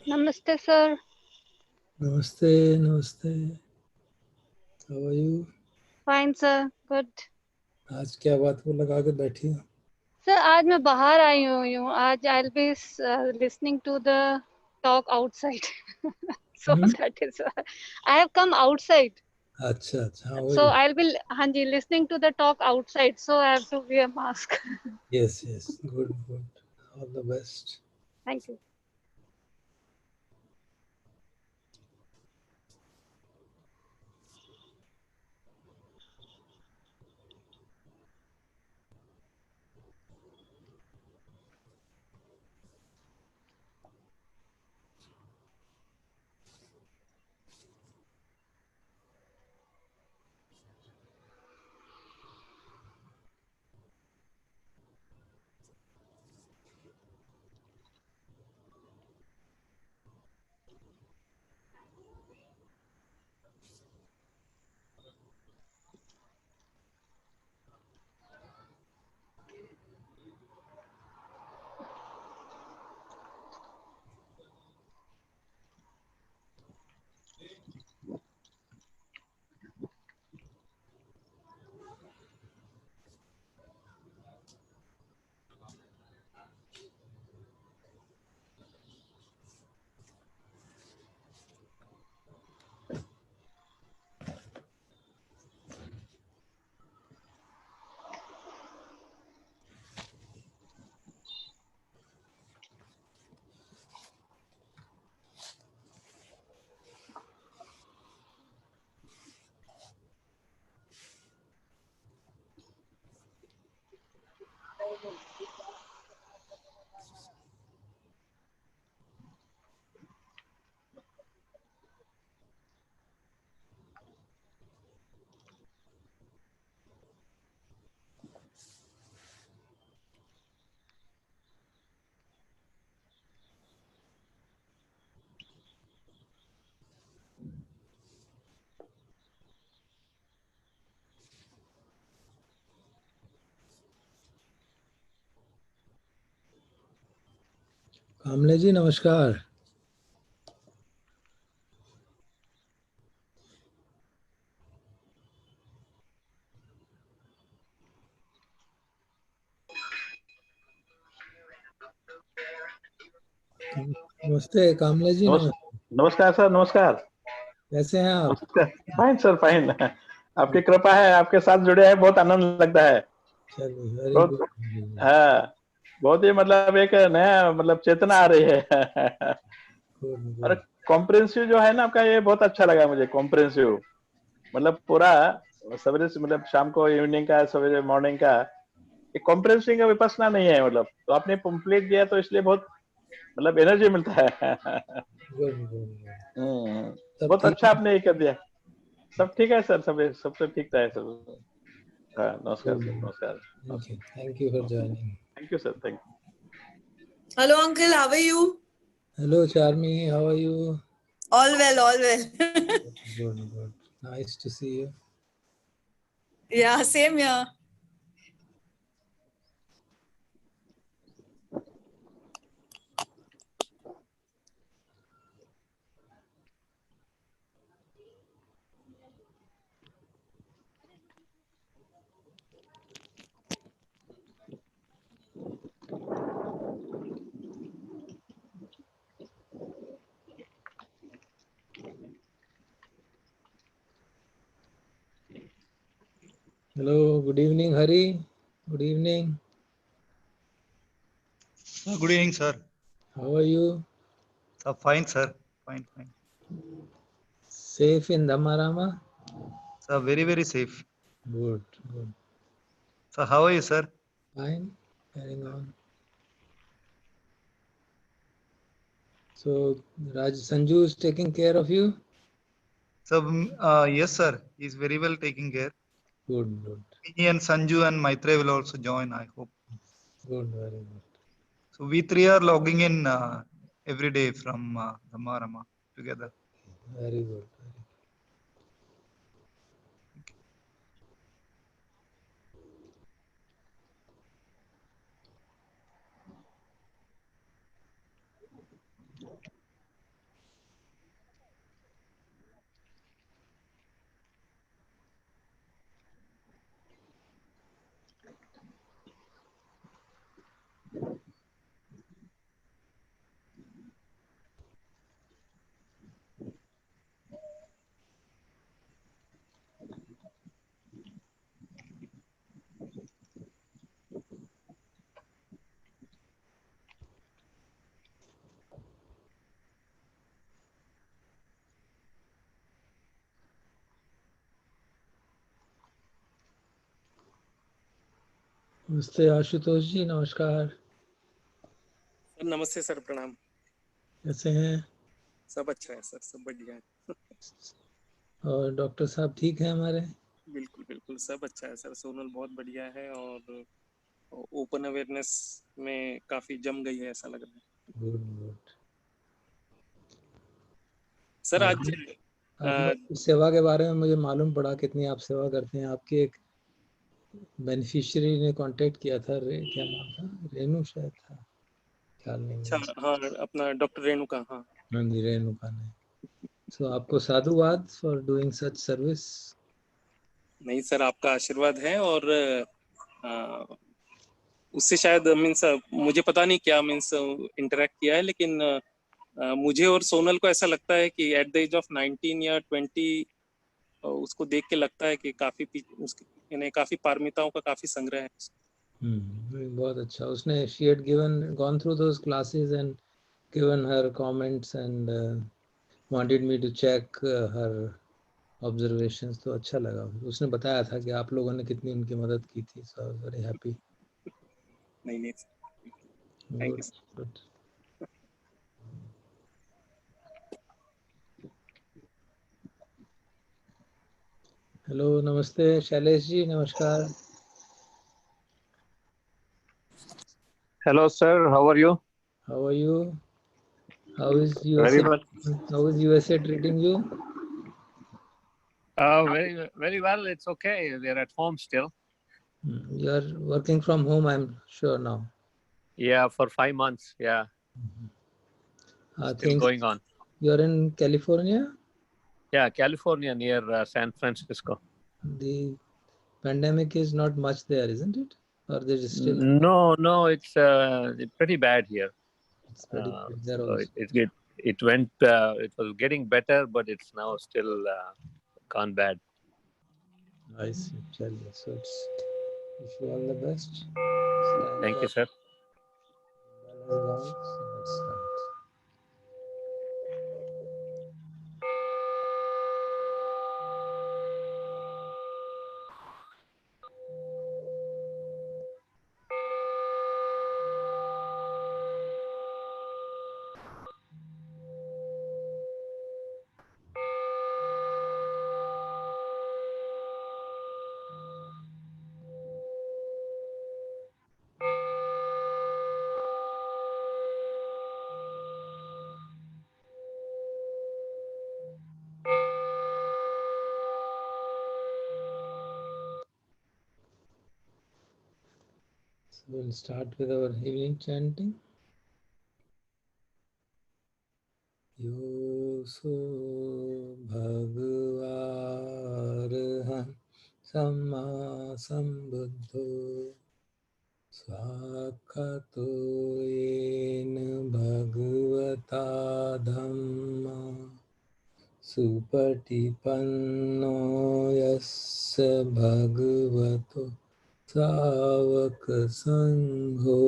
Namaste, sir. नमस्ते नमस्ते. How are you? Fine, sir. Good. आज क्या बात को लगा के बैठी हो? Sir, आज मैं बाहर आई हूँ. आज I'll be listening to the talk outside. So that is why I have come outside. अच्छा अच्छा. हाँ So वही. I'll be listening to the talk outside. So I have to wear mask. Yes yes. Good good. All the best. Thank you. कामले जी नमस्कार. नमस्ते कामले जी. नमस्कार sir. नमस्कार. कैसे हैं आप? Fine sir fine. आपकी कृपा है, आपके साथ जुड़े हैं, बहुत आनंद लगता है. चलिए वेरी बहुत गुड. हाँ, बहुत ही मतलब एक नया मतलब चेतना आ रही है. और कॉम्प्रिहेंसिव जो है ना आपका, ये बहुत अच्छा लगा मुझे. कॉम्प्रिहेंसिव मतलब पूरा सवेरे से मतलब शाम को इवनिंग का, सवेरे मॉर्निंग का, एक कॉम्प्रिहेंसिव का विपස්සना नहीं है मतलब. तो आपने कंप्लीट दिया तो इसलिए बहुत मतलब एनर्जी मिलता है. बहुत अच्छा आपने ये कर दिया. सब ठीक है सर. सब ठीक है सब. हाँ नमस्कार सर. नमस्कार. Thank you for joining. Thank you sir. Thank you. Hello, uncle. How are you? Hello Charmi, how are you? All well, all well. Good. Nice to see you. Yeah, same here. Hello, good evening Hari. Good evening. Good evening, sir. How are you? Fine, sir. Fine. Safe in Dhamarama? Sir, very safe. Good. So, how are you, sir? Fine, carrying on. So, Sanju is taking care of you? So, yes, sir. He's very well taking care. Good. He and Sanju and Maitre will also join, I hope. Good, very good. So, we three are logging in every day from Dhamarama together. Very good. नमस्ते आशुतोष जी, नमस्कार। Sir नमस्ते sir, प्रणाम। कैसे हैं? सब अच्छा है sir, सब बढ़िया है। और डॉक्टर साहब ठीक हैं हमारे? बिल्कुल बिल्कुल सब अच्छा है सर। सोनल बहुत बढ़िया है और ओपन अवेयरनेस में काफी जम गई है, ऐसा लग रहा है। Good good. सर आज आप लोग की सेवा के बारे में मुझे मालूम पड़ा, कितनी आप सेवा करते हैं। आपके एक बेनिफिशियरी ने कांटेक्ट किया था, क्या नाम था, रेनू शायद था, ख्याल नहीं अच्छा, है। हाँ अपना डॉक्टर रेणुका, हाँ हाँ जी, रेणुका ने। सो आपको साधुवाद फॉर डूइंग सच सर्विस। नहीं सर, आपका आशीर्वाद है और आ, उससे शायद मीन्स मुझे पता नहीं क्या मीन्स इंटरेक्ट किया है, लेकिन मुझे और सोनल को ऐसा लगता है कि एट द एज ऑफ 19 या 20 उसको देख के लगता है कि काफी उसके यानी काफी पारमिताओं का काफी संग्रह है। बहुत अच्छा। उसने she had gone through those classes and given her comments and wanted me to check her observations, तो अच्छा लगा। उसने बताया था कि आप लोगों ने कितनी उनकी मदद की थी। So I was very happy. नहीं थैंक यू। Good. हेलो, नमस्ते शैलेश जी, नमस्कार। Hello, sir. How are you? How are you? How is Very USA? well. How is USA treating you? Very well. It's okay. We are at home still. You are working from home, I'm sure now. Yeah, for 5 months. Yeah, still Things. going on. You are in California? Yeah, California near San Francisco. The pandemic is not much there, isn't it? Or there is still? No, it's pretty bad here. It's pretty bad there So also. it went. It was getting better, but it's now still gone bad. I see. Chaliye. So it's, wish you all the best. Thank you, sir. Bell has gone, so let's start. So we'll start with our evening chanting. Yoso Bhagavarehan Samma Sambuddho Swakato Yena Bhagavata Dhamma Supatipanno Yasya Bhagavato Savaka Sangho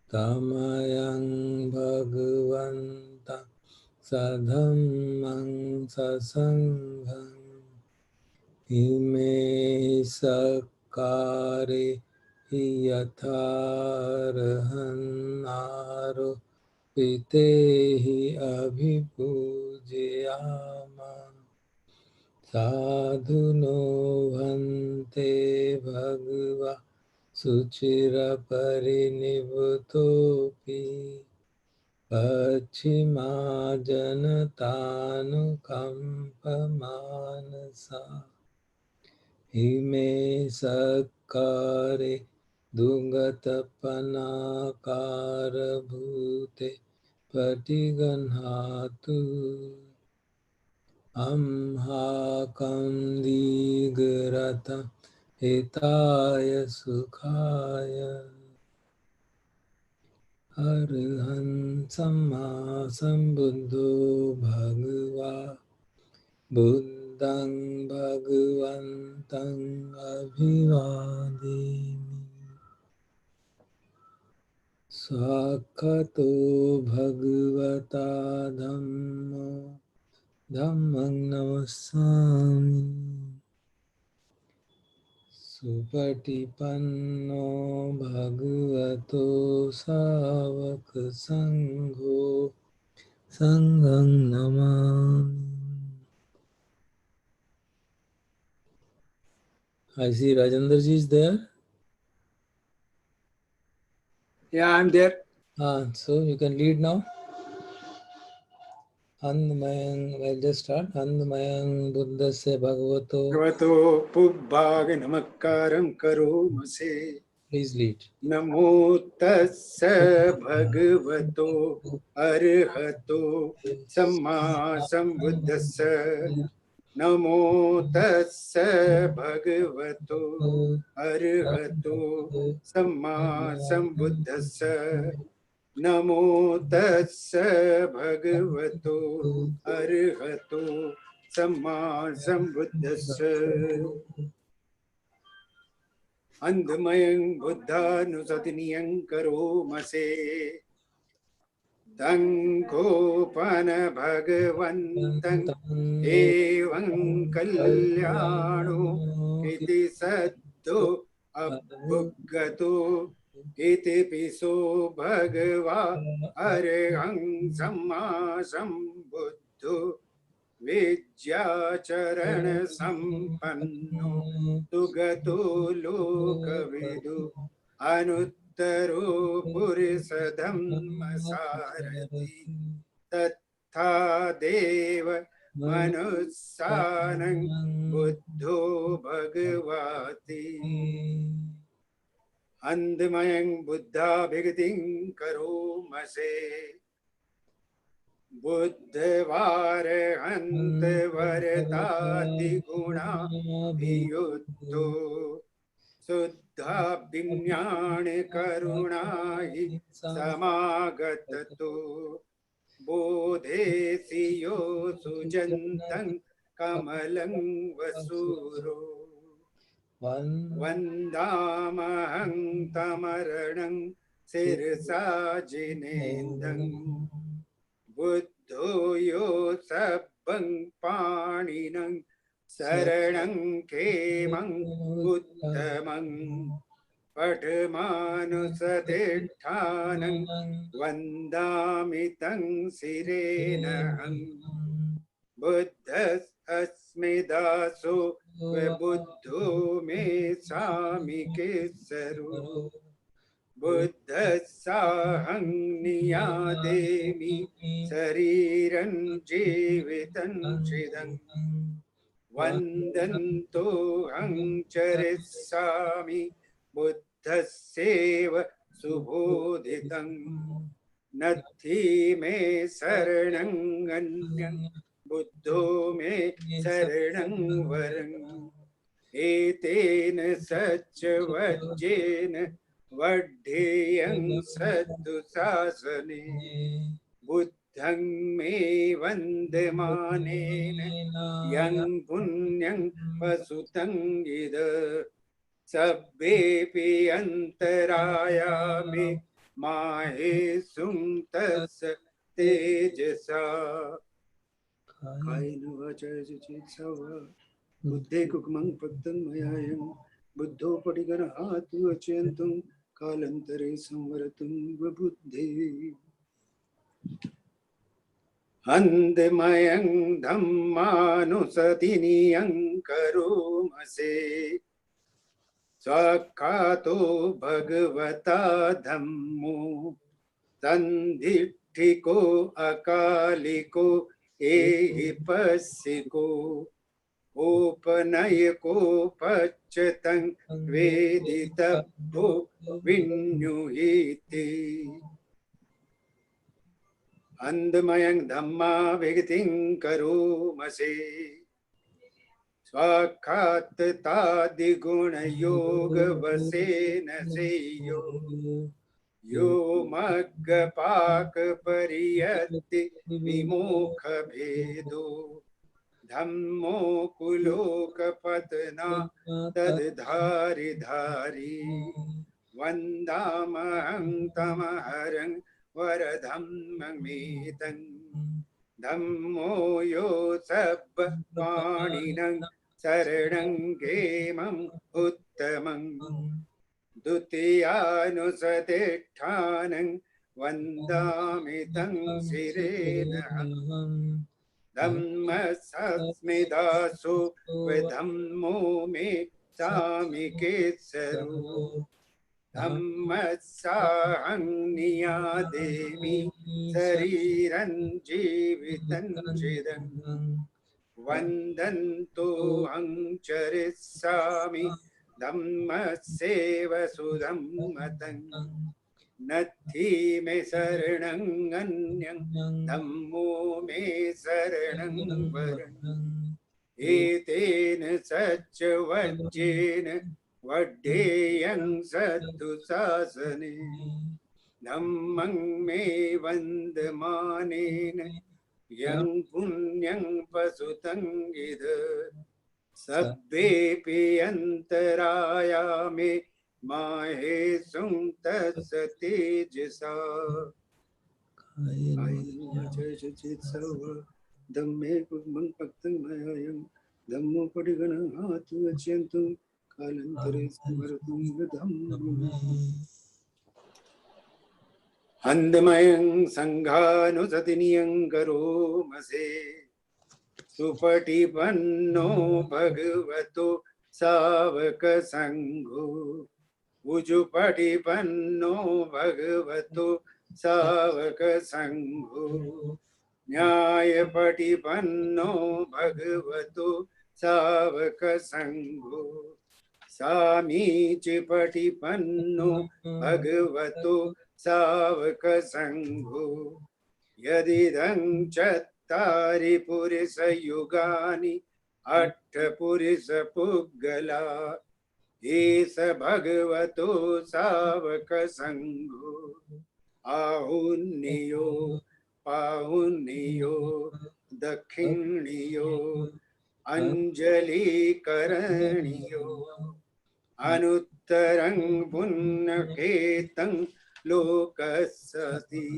Tamayang Bhagavanta Sadhammang Sasangham Ime Sakare Yatharhanaro Pitehi Abhipujyama Sadhuno Bhante Bhagava Suchira Parinivutopi Pachima Janatanu Kampamanasa Ime Sakare Dungatapanacara Bhute Patiganhatu Amhakam Hitaya Sukhaya Arhan Samma Sambuddho Bhagava Buddhang Bhagavantang Abhivadimi Swakato Bhagavata Dhammo Dhammang Namassami सुपटिपन्नो भगवतो सावक संघो संघं Namami. I see Rajendra ji is there. Yeah, I'm there. So you can lead now. Andmayang, I'll just start. Andmayang Buddhasya Bhagavato. Bhagavato Pubbhag Namakaram Karomase. Please lead. Namo Tassa Bhagavato Arhato Samma Sambuddhassa. Namo Tassa Bhagavato Arhato Samma Sambuddhassa. Namo Tassa Bhagavato Arhato Samma Sambuddhassa. Andmayang Buddha Nusatiniyang Karomase. Tankopana Bhagavantang Evang Kalyano Iti Saddho Abhugato Iti Piso Bhagava Arhang Samma Sambuddho Vijyacharan Sampanno Tugato Lokavidu Anuttaro Purisadhamma Sarati Tattha Deva Manussanang Buddho Bhagavati. Andmayang Buddha Bhigating Karomase. Buddhavare Ante Varetati Guna Viyutto Suddha Bimnyane Karunahi Samagatato Bodhe Siyo Sujantang Kamalang Vasuro Vandamahang Tamaranang Sirsa Jinendang Buddho yo sabbang paninang saranang kemang uttamang padmanusatittanang vandamitang sirenahang buddhas asmidaso buddho me sami kesaru Buddhasahang niyademi sariran jevitan chidang vandanto hang charissami buddhaseva subodhitang nathi me saranang anyang buddho me saranang varang etena satchavajjena Vadheyang sadhu sasane Buddhang me vandemanena Yang punyang pasutang ida Sabbepi antaraya me Mahe sumtas tejasa Kaina vacha chitsava Buddhe kukmang pattan mayayang Buddho padigana hatu achentum Kalantare samvaratum vabuddhe Andemayang dhammanusathiniyang karomase Swakato bhagavata dhammo Sandhitthiko akaliko ehipassiko Upanayako pachatang veditabho vinyuhiti Andamayang dhamma vigating karomase Swakhat tadiguna yoga vasena seyo Yo magga paka pariyatti vimokha bhedo Dhammo kuloka patna tadhari dhari Vandamahang tamaharang varadhammamitang Dhammo yo sabba paninang शरणं घेमम् उत्तमम् द्वितीयानुसतिष्ठानं वन्दामि तं शिरेणहम् धम्मस्मिदासु विधम्मो मे सामि केसरो धम्मस्साहं नियादेमि शरीरं जीवितं चिदं वन्दन्तो हं चरिष्यामि धम्मस्यैव सुधम्मतं नत्थि मे शरणं अन्यं धम्मो मे शरणं वरम् एतेन सच्चवज्जेन वड्डेयं सद्दुशासने धम्मं मे वन्दमानेन यं पुण्यं पशुतं गिद सब्बेऽपि अन्तराया मे माहेशुं तस्य तेजसा धम्मे कुर्मं भक्तं मयायं धम्मो पटिगणहातु अच्यन्तं कालान्तरे स्मरतुं धम्मं अन्धमयं संघानुसतिनियं करोमसे सुपटिपन्नो भगवतो सावक संघो उजुपटिपन्नो भगवतो सावक संघो न्यायपटिपन्नो भगवतो सावक संघो सामीचिपटिपन्नो भगवतो सावक संघो यदिदं चत्तारि पुरुष युगानि अट्ठ पुरुष पुग्गला एष भगवतो सावक संघो आहुन्यो पाहुन्यो दक्षिण्यो अंजलिकरणियो अनुत्तरं पुण्यकेतं लोकस्सति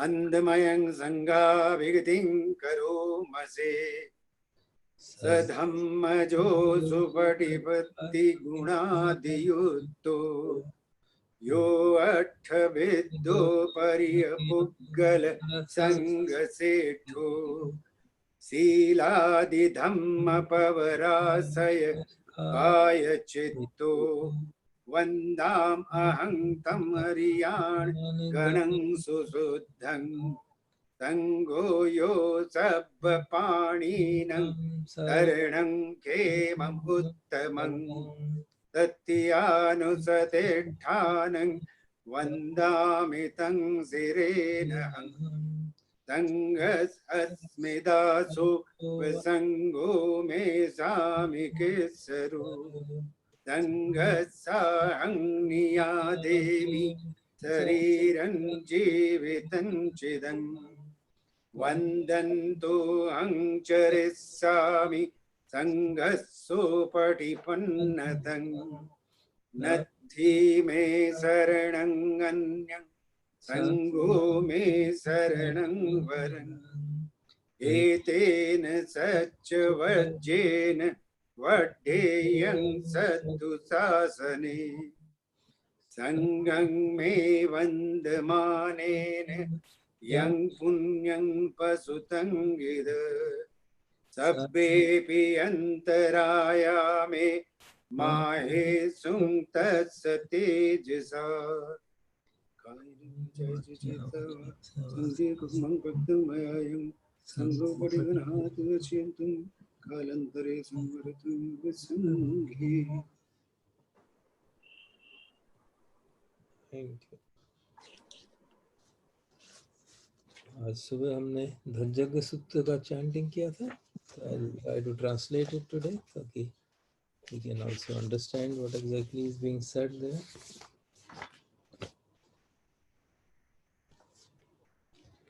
अन्धमयं संघाभिगतिं करोमसे सधम्मजो सुपटिपत्ति गुणादियुक्तो यो अट्ठविद्धो पर्यपुग्गल संगसेठो शीलादिधम्मपवराशय काय चित्तो वन्दाम अहं तं हरियाण गणं सुशुद्धं संगो यो सब्बपाणिनं शरणं खेमम् उत्तमं तत्यानुसतिष्ठानं वन्दामि तं शिरेणहम् संघस्मिदासु विसंगो मे सामि केसरो संघस्साहं नियादेमि शरीरं जीवितं चिदं वन्दन्तो हं चरिष्यामि संघस्सोपटिपन्नतं नत्थि मे शरणं अन्यं संघो मे शरणं वरम् एतेन सच्चवज्जेन वड्डेयं सद्दुशासने संघं मे वन्दमानेन यं पुण्यं पशुतं गिद सब्बेऽपि अन्तराया मे माहेशुं तस्य तेजसा संघो पटिगणहातु अच्यन्तं कालान्तरे स्मरतुं संघे। Thank you. आज सुबह हमने धज्जग सूत्र का चैंटिंग किया था, so I'll try to translate it today ताकि we can also understand what exactly is being said there.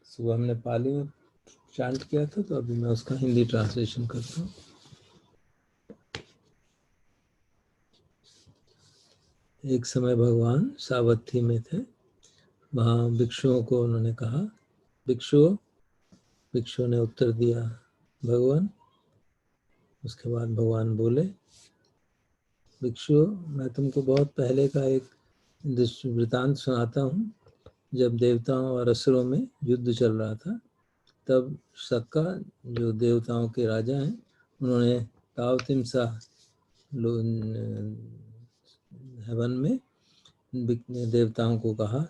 सुबह हमने पाली में चैंट किया था, तो अभी मैं उसका हिंदी ट्रांसलेशन करता हूँ। एक समय भगवान सावत्थी में थे। वहाँ भिक्षुओं को उन्होंने कहा, भिक्षुओं ने उत्तर दिया, भगवान उसके बाद भगवान बोले, भिक्षु मैं तुमको बहुत पहले का एक वृतांत सुनाता हूँ। जब देवताओं और असुरों में युद्ध चल रहा था, तब सक्का जो देवताओं के राजा हैं, उन्होंने तावतिमसा हेवन में देवताओं को कहा,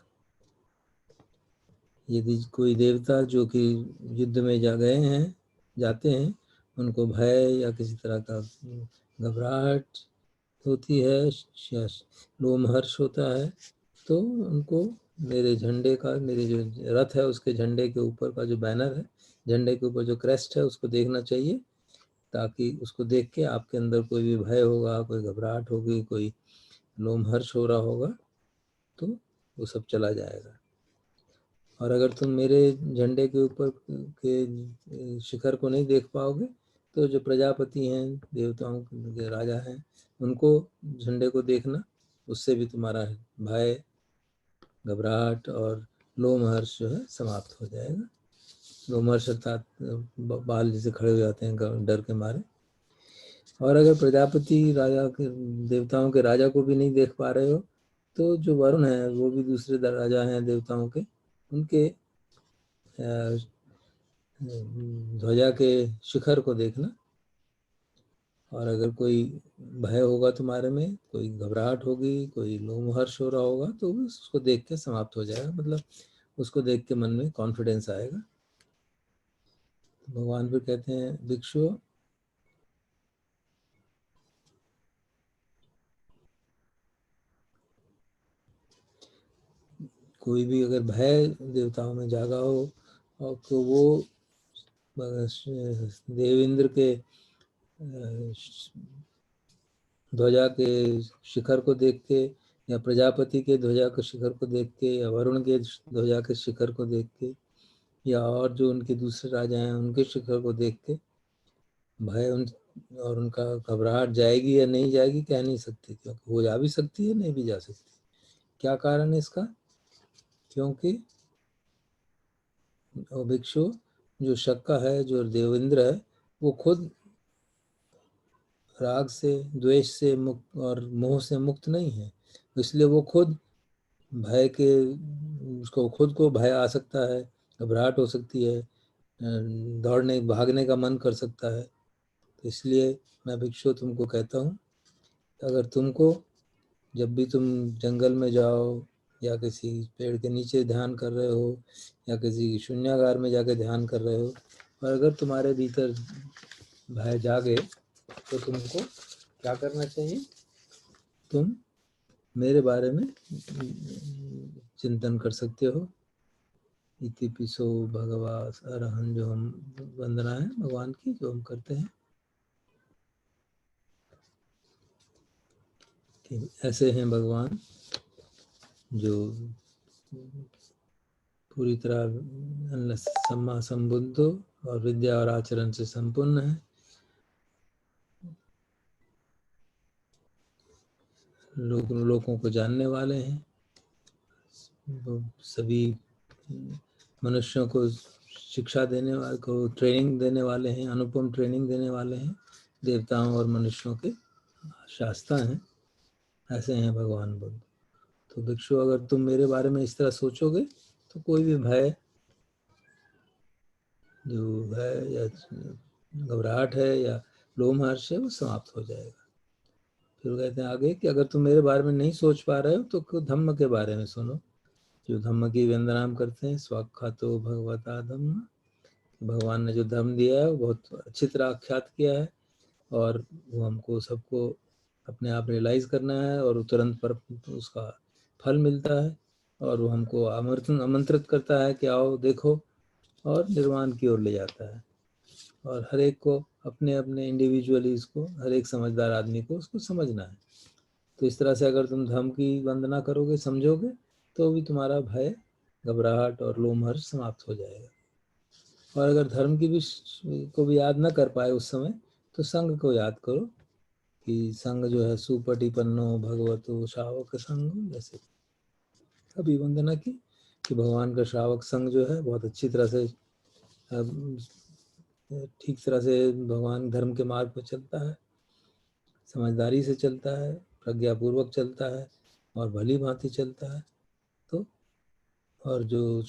यदि कोई देवता जो कि युद्ध में जाते हैं, उनको भय या किसी तरह का घबराहट होती है या लोमहर्ष होता है, तो उनको मेरे झंडे का, मेरे जो रथ है उसके झंडे के ऊपर का जो बैनर है, झंडे के ऊपर जो क्रेस्ट है, उसको देखना चाहिए, ताकि उसको देख के आपके अंदर कोई भी भय होगा, कोई घबराहट होगी, कोई लोमहर्ष हो रहा होगा, तो वो सब चला जाएगा। और अगर तुम मेरे झंडे के ऊपर के शिखर को नहीं देख पाओगे, तो जो प्रजापति हैं, देवताओं के राजा हैं, उनको झंडे को देखना, उससे भी तुम्हारा भय, घबराहट और लोमहर्ष जो है समाप्त हो जाएगा। लोमहर्ष अर्थात बाल जैसे खड़े हो जाते हैं डर के मारे। और अगर प्रजापति राजा के, देवताओं के राजा को भी नहीं देख पा रहे हो, तो जो वरुण है, वो भी दूसरे राजा हैं देवताओं के, उनके ध्वजा के शिखर को देखना। और अगर कोई भय होगा तुम्हारे में, कोई घबराहट होगी, कोई लोमहर्ष हो रहा होगा, तो उसको देख के समाप्त हो जाएगा, मतलब उसको देख के मन में कॉन्फिडेंस आएगा। भगवान फिर कहते हैं, भिक्षु कोई भी अगर भय देवताओं में जागा हो, और तो वो देवेंद्र के ध्वजा के शिखर को देख के, या प्रजापति के ध्वजा के शिखर को देख के, या वरुण के ध्वजा के शिखर को देख के, या और जो उनके दूसरे राजा हैं उनके शिखर को देख के भय और उनका घबराहट जाएगी या नहीं जाएगी कह नहीं सकते, क्योंकि वो जा भी सकती है, नहीं भी जा सकती। क्या कारण है इसका? क्योंकि भिक्षु जो शक्का है, जो देवेंद्र है, वो खुद राग से, द्वेष से मुक्त और मोह से मुक्त नहीं है, इसलिए वो खुद भय के, उसको खुद को भय आ सकता है, घबराहट हो सकती है, दौड़ने भागने का मन कर सकता है। तो इसलिए मैं भिक्षु तुमको कहता हूँ, अगर तुमको जब भी तुम जंगल में जाओ, या किसी पेड़ के नीचे ध्यान कर रहे हो, या किसी शून्यागार में जाकर ध्यान कर रहे हो, और अगर तुम्हारे भीतर भय जागे, तो तुमको क्या करना चाहिए? तुम मेरे बारे में चिंतन कर सकते हो। इति पिसो भगवा अरहन, जो हम वंदना है भगवान की जो हम करते हैं, कि ऐसे हैं भगवान जो पूरी तरह सम्मा संबुद्ध और विद्या और आचरण से संपन्न है। लोगों को जानने वाले हैं, सभी मनुष्यों को शिक्षा देने वाले को ट्रेनिंग देने वाले हैं, अनुपम ट्रेनिंग देने वाले हैं, देवताओं और मनुष्यों के शास्ता हैं। ऐसे हैं भगवान बुद्ध। तो भिक्षु अगर तुम मेरे बारे में इस तरह सोचोगे, तो कोई भी भय जो है, या घबराहट है, या लोमहर्ष है, वो समाप्त हो जाएगा। फिर कहते हैं आगे कि अगर तुम मेरे बारे में नहीं सोच पा रहे हो, तो धम्म के बारे में सुनो, जो धम्म की वंदना हम करते हैं, स्वाख्यातो भगवता धम्म। भगवान ने जो धर्म दिया है वो बहुत अच्छी तरह आख्यात किया है, और वो हमको सबको अपने आप रियलाइज करना है, और तुरंत पर उसका फल मिलता है, और वो हमको आमंत्रित करता है कि आओ देखो, और निर्वाण की ओर ले जाता है। और हर एक को अपने अपने इंडिविजुअली, इसको हर एक समझदार आदमी को उसको समझना है। तो इस तरह से अगर तुम धर्म की वंदना करोगे, समझोगे, तो भी तुम्हारा भय, घबराहट और लोमहर्ष समाप्त हो जाएगा। और अगर धर्म की भी को भी याद न कर पाए उस समय, तो संघ को याद करो, कि संघ जो है सुपटिपन्नो भगवतो श्रावक संघ, जैसे अभी वंदना की कि भगवान का श्रावक संघ जो है बहुत अच्छी तरह से ठीक तरह से भगवान धर्म के मार्ग पर चलता है, समझदारी से चलता है, प्रज्ञापूर्वक चलता है और भली भांति चलता है, तो और जो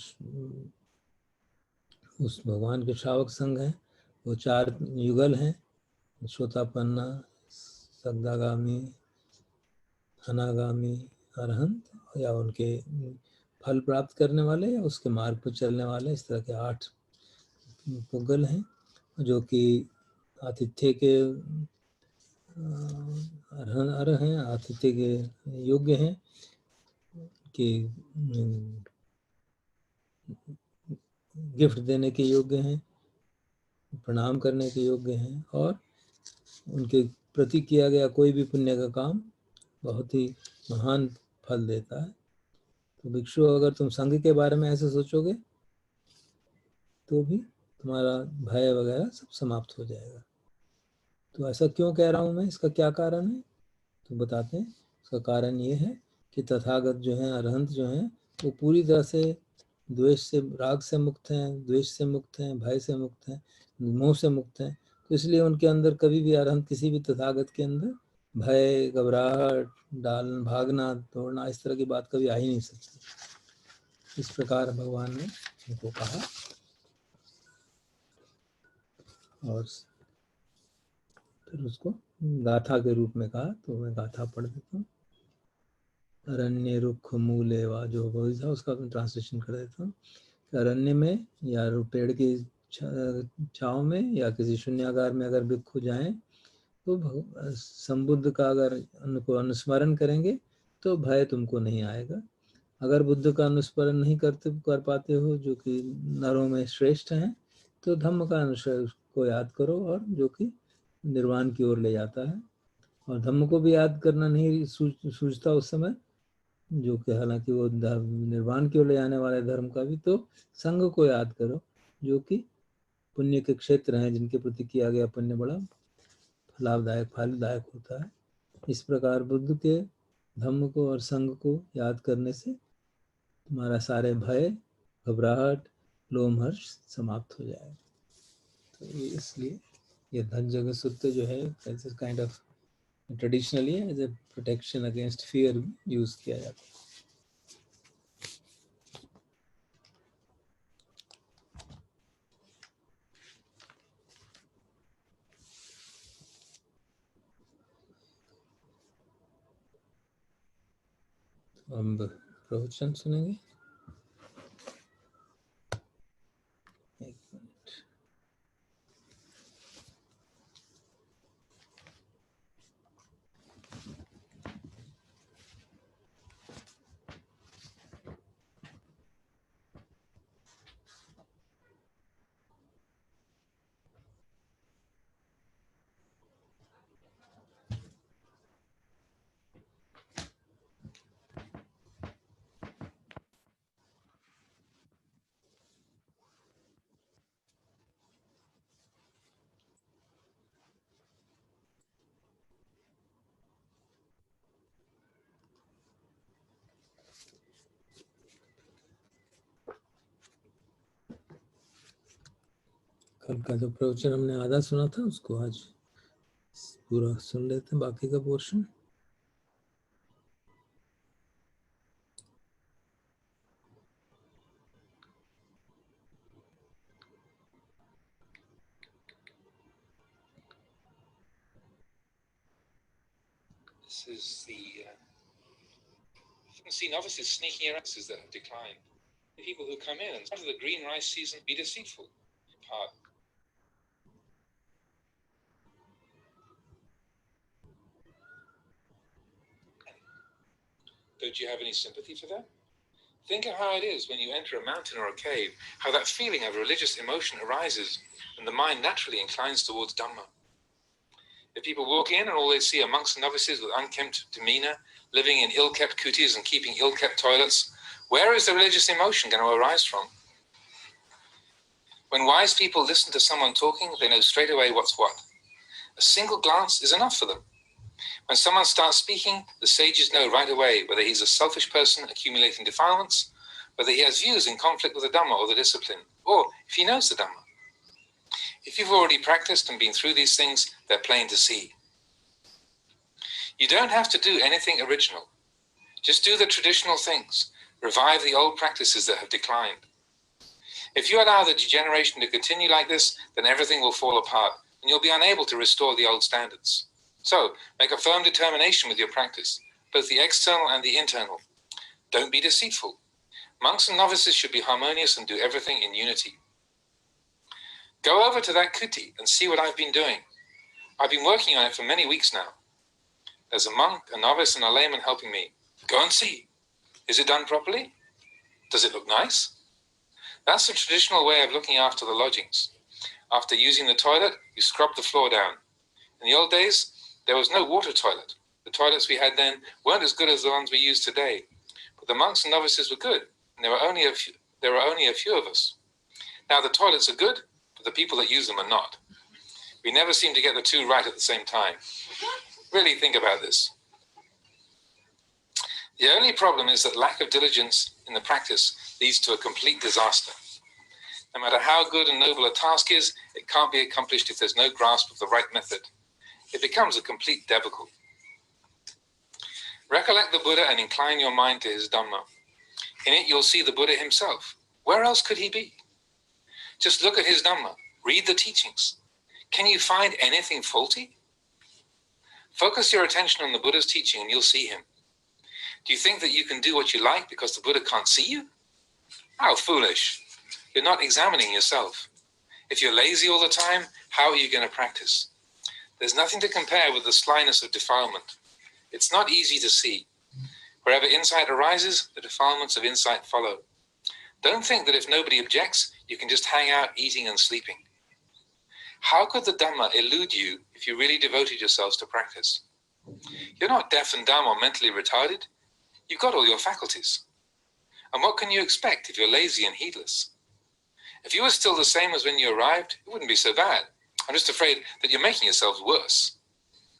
उस भगवान के श्रावक संघ हैं वो 4 युगल हैं, श्रोतापन्ना, सद्गामी, अनागामी, अरहंत, या उनके फल प्राप्त करने वाले या उसके मार्ग पर चलने वाले, इस तरह के 8 पुगल हैं जो कि आतिथ्य के अर्ह हैं, आतिथ्य के योग्य हैं, कि गिफ्ट देने के योग्य हैं, प्रणाम करने के योग्य हैं, और उनके प्रति किया गया कोई भी पुण्य का काम बहुत ही महान फल देता है। तो भिक्षु, अगर तुम संघ के बारे में ऐसे सोचोगे तो भी तुम्हारा भय वगैरह सब समाप्त हो जाएगा। तो ऐसा क्यों कह रहा हूँ मैं, इसका क्या कारण है? तो बताते हैं। इसका कारण ये है कि तथागत जो हैं, अरहंत जो हैं, वो पूरी तरह से द्वेष से, राग से मुक्त हैं, द्वेष से मुक्त हैं, भय से मुक्त हैं, मोह से मुक्त हैं। तो इसलिए उनके अंदर कभी भी, अरहंत किसी भी तथागत के अंदर भय, घबराहट, भागना, तोड़ना, इस तरह की बात कभी आ ही नहीं सकती। इस प्रकार भगवान ने उनको कहा। और फिर उसको गाथा के रूप में कहा, तो मैं गाथा पढ़ देता हूँ। अरण्य रुक्ष मूले वा, जो बोल था उसका ट्रांसलेशन कर देता हूँ। अरण्य में या पेड़ की छांव में या किसी शून्यागार में अगर भिक्षु जाएं तो संबुद्ध का अगर उनको अनुस्मरण करेंगे तो भय तुमको नहीं आएगा। अगर बुद्ध का अनुस्मरण नहीं कर पाते हो, जो कि नरों में श्रेष्ठ हैं, तो धम्म का अनुसरण को याद करो, और जो कि निर्वाण की ओर ले जाता है। और धम्म को भी याद करना नहीं सूझता उस समय, जो कि हालांकि वो निर्वाण की ओर ले जाने वाले धर्म का भी, तो संघ को याद करो, जो कि पुण्य के क्षेत्र हैं, जिनके प्रति किया गया पुण्य बड़ा लाभदायक, फलदायक होता है। इस प्रकार बुद्ध के, धम्म को और संघ को याद करने से तुम्हारा सारे भय, घबराहट, लोमहर्ष समाप्त हो जाएगा। तो इसलिए ये धन जगत सूत्र जो है, kind of traditionally as a protection against fear use किया जाता है। हम प्रवचन सुनेंगे। एक मिनट। कल का जो प्रवचन हमने आधा सुना था, उसको आज पूरा सुन लेते हैं, बाकी का portion. This is you can see novices sneaking around that have declined. The people who come in and start of the green rice season be deceitful. Don't you have any sympathy for that? Think of how it is when you enter a mountain or a cave, how that feeling of religious emotion arises and the mind naturally inclines towards Dhamma. If people walk in and all they see are monks and novices with unkempt demeanor, living in ill-kept kutis and keeping ill-kept toilets, where is the religious emotion going to arise from? When wise people listen to someone talking, they know straight away what's what. A single glance is enough for them. When someone starts speaking, the sages know right away whether he's a selfish person accumulating defilements, whether he has views in conflict with the Dhamma or the discipline, or if he knows the Dhamma. If you've already practiced and been through these things, they're plain to see. You don't have to do anything original. Just do the traditional things. Revive the old practices that have declined. If you allow the degeneration to continue like this, then everything will fall apart and you'll be unable to restore the old standards. So, make a firm determination with your practice, both the external and the internal. Don't be deceitful. Monks and novices should be harmonious and do everything in unity. Go over to that kuti and see what I've been doing. I've been working on it for many weeks now. There's a monk, a novice, and a layman helping me. Go and see. Is it done properly? Does it look nice? That's the traditional way of looking after the lodgings. After using the toilet, you scrub the floor down. In the old days, there was no water toilet. The toilets we had then weren't as good as the ones we use today. But the monks and novices were good, and there were only a few of us. Now the toilets are good, but the people that use them are not. We never seem to get the two right at the same time. Really think about this. The only problem is that lack of diligence in the practice leads to a complete disaster. No matter how good and noble a task is, it can't be accomplished if there's no grasp of the right method. It becomes a complete debacle. Recollect the Buddha and incline your mind to his Dhamma. In it you'll see the Buddha himself. Where else could he be? Just look at his Dhamma. Read the teachings. Can you find anything faulty? Focus your attention on the Buddha's teaching and you'll see him. Do you think that you can do what you like because the Buddha can't see you? How foolish. You're not examining yourself. If you're lazy all the time, how are you going to practice? There's nothing to compare with the slyness of defilement. It's not easy to see. Wherever insight arises, the defilements of insight follow. Don't think that if nobody objects, you can just hang out eating and sleeping. How could the Dhamma elude you if you really devoted yourselves to practice? You're not deaf and dumb or mentally retarded. You've got all your faculties. And what can you expect if you're lazy and heedless? If you were still the same as when you arrived, it wouldn't be so bad. I'm just afraid that you're making yourselves worse.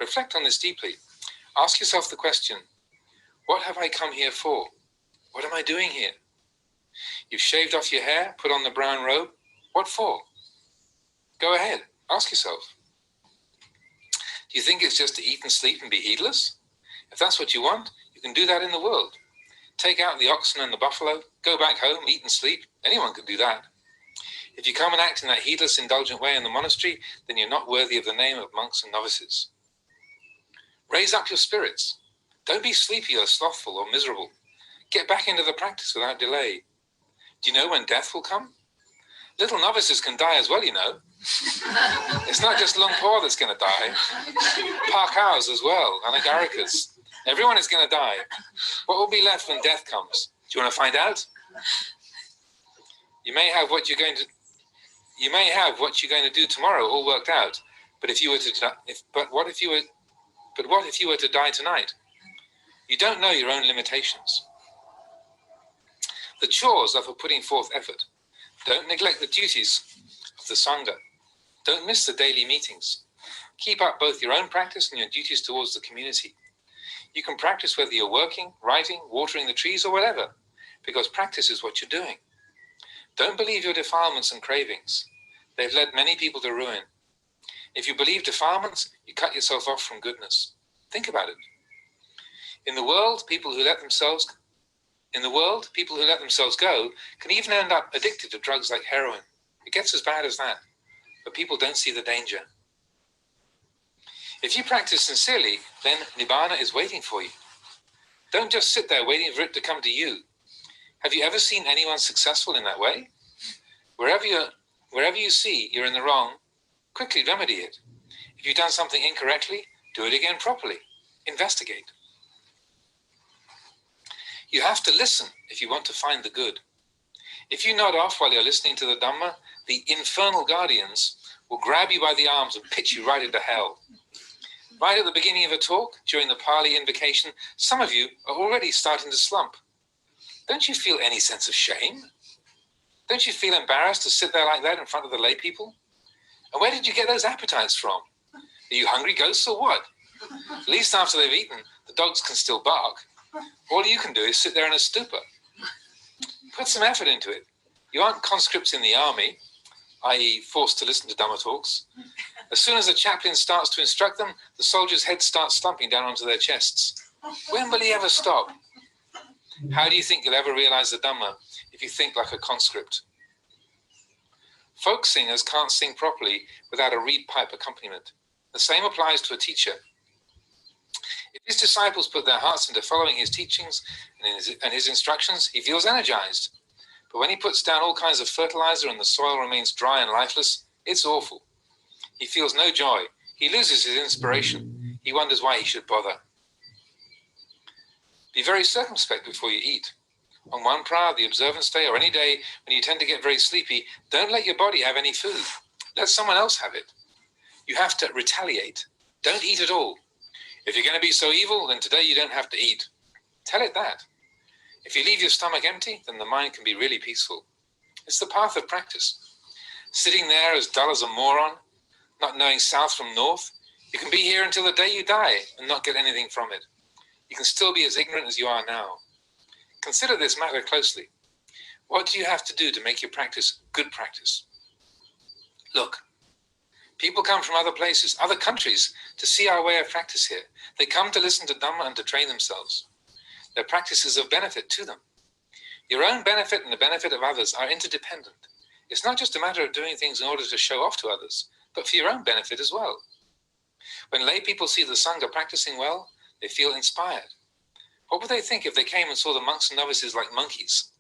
Reflect on this deeply. Ask yourself the question, what have I come here for? What am I doing here? You've shaved off your hair, put on the brown robe. What for? Go ahead, ask yourself. Do you think it's just to eat and sleep and be heedless? If that's what you want, you can do that in the world. Take out the oxen and the buffalo, go back home, eat and sleep. Anyone can do that. If you come and act in that heedless, indulgent way in the monastery, then you're not worthy of the name of monks and novices. Raise up your spirits. Don't be sleepy or slothful or miserable. Get back into the practice without delay. Do you know when death will come? Little novices can die as well, you know. It's not just Luang Por that's going to die. Pakhaus as well, Anagarikas. Everyone is going to die. What will be left when death comes? Do you want to find out? You may have what you're going to do tomorrow all worked out. But what if you were to die tonight? You don't know your own limitations. The chores are for putting forth effort. Don't neglect the duties of the Sangha. Don't miss the daily meetings. Keep up both your own practice and your duties towards the community. You can practice whether you're working, writing, watering the trees, or whatever, because practice is what you're doing. Don't believe your defilements and cravings. They've led many people to ruin. If you believe defilements, you cut yourself off from goodness. Think about it. In the world, people who let themselves go can even end up addicted to drugs like heroin. It gets as bad as that, but people don't see the danger. If you practice sincerely, then Nibbana is waiting for you. Don't just sit there waiting for it to come to you. Have you ever seen anyone successful in that way? Wherever you see you're in the wrong, quickly remedy it. If you've done something incorrectly, do it again properly. Investigate. You have to listen if you want to find the good. If you nod off while you're listening to the Dhamma, the infernal guardians will grab you by the arms and pitch you right into hell. Right at the beginning of a talk, during the Pali invocation, some of you are already starting to slump. Don't you feel any sense of shame? Don't you feel embarrassed to sit there like that in front of the lay people? And where did you get those appetites from? Are you hungry ghosts or what? At least after they've eaten, the dogs can still bark. All you can do is sit there in a stupor. Put some effort into it. You aren't conscripts in the army. i.e. forced to listen to Dhamma talks. As soon as the chaplain starts to instruct them, the soldiers' heads start slumping down onto their chests. When will he ever stop? How do you think you'll ever realize the Dhamma if you think like a conscript? Folk singers can't sing properly without a reed pipe accompaniment. The same applies to a teacher. If his disciples put their hearts into following his teachings and his instructions, he feels energized. But when he puts down all kinds of fertilizer and the soil remains dry and lifeless, it's awful. He feels no joy. He loses his inspiration. He wonders why he should bother. Be very circumspect before you eat. On one prayer, the observance day, or any day when you tend to get very sleepy, don't let your body have any food. Let someone else have it. You have to retaliate. Don't eat at all. If you're going to be so evil, then today you don't have to eat. Tell it that. If you leave your stomach empty, then the mind can be really peaceful. It's the path of practice. Sitting there as dull as a moron, not knowing south from north, you can be here until the day you die and not get anything from it. You can still be as ignorant as you are now. Consider this matter closely. What do you have to do to make your practice good practice? Look, people come from other places, other countries, to see our way of practice here. They come to listen to Dhamma and to train themselves. Their practice is of benefit to them. Your own benefit and the benefit of others are interdependent. It's not just a matter of doing things in order to show off to others, but for your own benefit as well. When lay people see the Sangha practicing well, they feel inspired. What would they think if they came and saw the monks and novices like monkeys?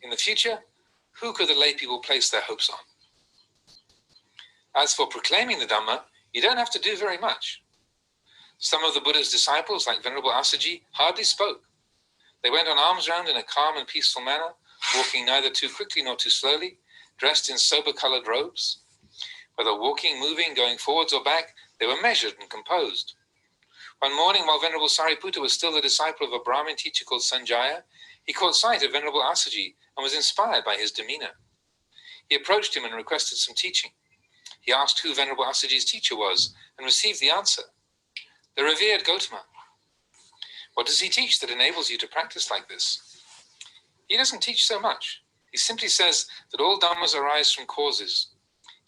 In the future, who could the lay people place their hopes on? As for proclaiming the Dhamma, you don't have to do very much. Some of the Buddha's disciples, like Venerable Asaji, hardly spoke. They went on alms round in a calm and peaceful manner, walking neither too quickly nor too slowly, dressed in sober-colored robes. Whether walking, moving, going forwards or back, they were measured and composed. One morning, while Venerable Sariputta was still the disciple of a Brahmin teacher called Sanjaya, he caught sight of Venerable Asaji and was inspired by his demeanor. He approached him and requested some teaching. He asked who Venerable Asaji's teacher was and received the answer: the revered Gotama. What does he teach that enables you to practice like this? He doesn't teach so much. He simply says that all dhammas arise from causes.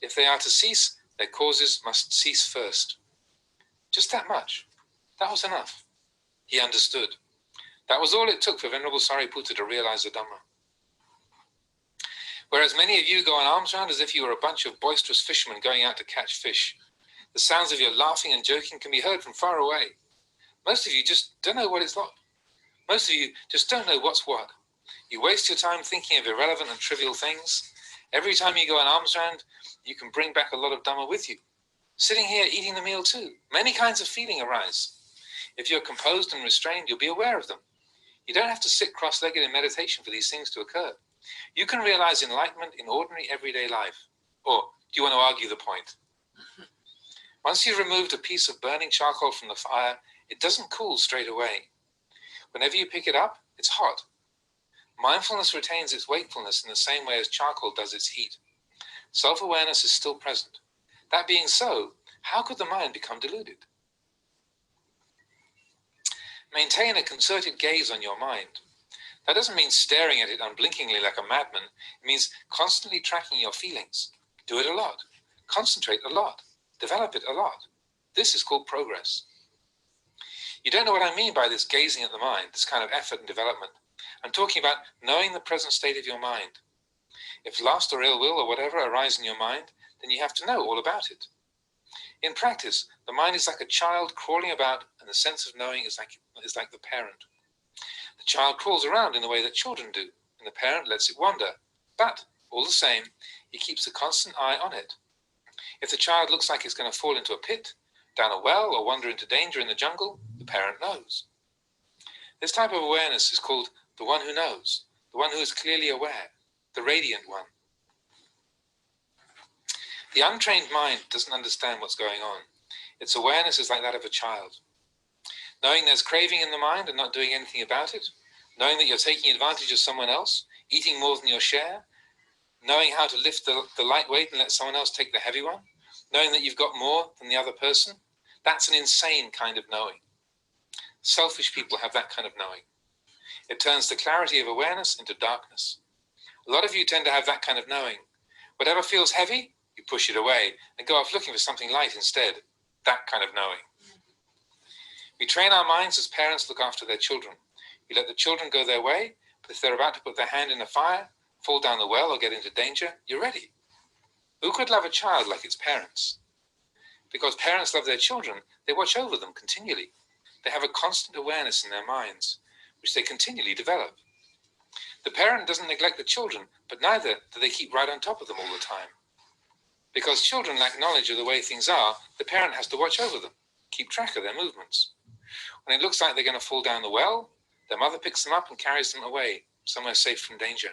If they are to cease, their causes must cease first. Just that much. That was enough. He understood. That was all it took for Venerable Sariputta to realize the Dhamma. Whereas many of you go on alms round as if you were a bunch of boisterous fishermen going out to catch fish, the sounds of your laughing and joking can be heard from far away. Most of you just don't know what it's like. Most of you just don't know what's what. You waste your time thinking of irrelevant and trivial things. Every time you go on alms round, you can bring back a lot of Dhamma with you. Sitting here eating the meal too, many kinds of feeling arise. If you're composed and restrained, you'll be aware of them. You don't have to sit cross-legged in meditation for these things to occur. You can realize enlightenment in ordinary everyday life. Or do you want to argue the point? Once you've removed a piece of burning charcoal from the fire, it doesn't cool straight away. Whenever you pick it up, it's hot. Mindfulness retains its wakefulness in the same way as charcoal does its heat. Self-awareness is still present. That being so, how could the mind become deluded? Maintain a concerted gaze on your mind. That doesn't mean staring at it unblinkingly like a madman. It means constantly tracking your feelings. Do it a lot. Concentrate a lot. Develop it a lot. This is called progress. You don't know what I mean by this gazing at the mind, this kind of effort and development. I'm talking about knowing the present state of your mind. If lust or ill will or whatever arise in your mind, then you have to know all about it. In practice, the mind is like a child crawling about, and the sense of knowing is like the parent. The child crawls around in the way that children do, and the parent lets it wander. But, all the same, he keeps a constant eye on it. If the child looks like it's going to fall into a pit, down a well, or wander into danger in the jungle, the parent knows. This type of awareness is called the one who knows, the one who is clearly aware, the radiant one. The untrained mind doesn't understand what's going on. Its awareness is like that of a child. Knowing there's craving in the mind and not doing anything about it, knowing that you're taking advantage of someone else, eating more than your share, knowing how to lift the lightweight and let someone else take the heavy one, knowing that you've got more than the other person, that's an insane kind of knowing. Selfish people have that kind of knowing. It turns the clarity of awareness into darkness. A lot of you tend to have that kind of knowing. Whatever feels heavy, you push it away and go off looking for something light instead. That kind of knowing. We train our minds as parents look after their children. You let the children go their way, but if they're about to put their hand in the fire, fall down the well or get into danger, you're ready. Who could love a child like its parents? Because parents love their children, they watch over them continually. They have a constant awareness in their minds, which they continually develop. The parent doesn't neglect the children, but neither do they keep right on top of them all the time. Because children lack knowledge of the way things are, the parent has to watch over them, keep track of their movements. When it looks like they're going to fall down the well, their mother picks them up and carries them away, somewhere safe from danger.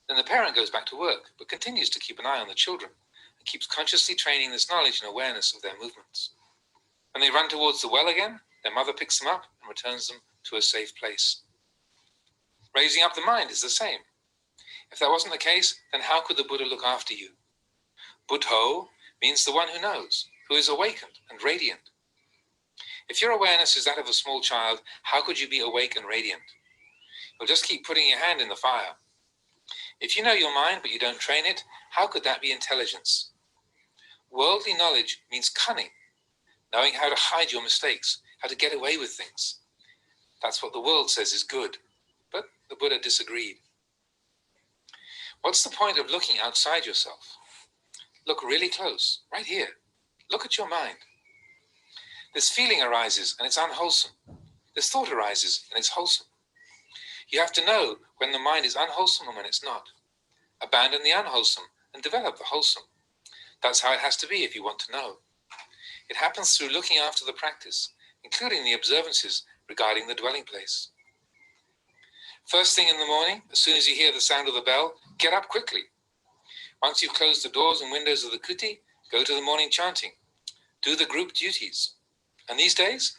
Then the parent goes back to work, but continues to keep an eye on the children, and keeps consciously training this knowledge and awareness of their movements. When they run towards the well again, their mother picks them up and returns them to a safe place. Raising up the mind is the same. If that wasn't the case, then how could the Buddha look after you? Buddho means the one who knows, who is awakened and radiant. If your awareness is that of a small child, how could you be awake and radiant? You'll just keep putting your hand in the fire. If you know your mind but you don't train it, how could that be intelligence? Worldly knowledge means cunning, knowing how to hide your mistakes, how to get away with things. That's what the world says is good, but the Buddha disagreed. What's the point of looking outside yourself? Look really close, right here. Look at your mind. This feeling arises and it's unwholesome. This thought arises and it's wholesome. You have to know when the mind is unwholesome and when it's not. Abandon the unwholesome and develop the wholesome. That's how it has to be if you want to know. It happens through looking after the practice, including the observances regarding the dwelling place. First thing in the morning, as soon as you hear the sound of the bell, get up quickly. Once you've closed the doors and windows of the kuti, go to the morning chanting. Do the group duties. And these days,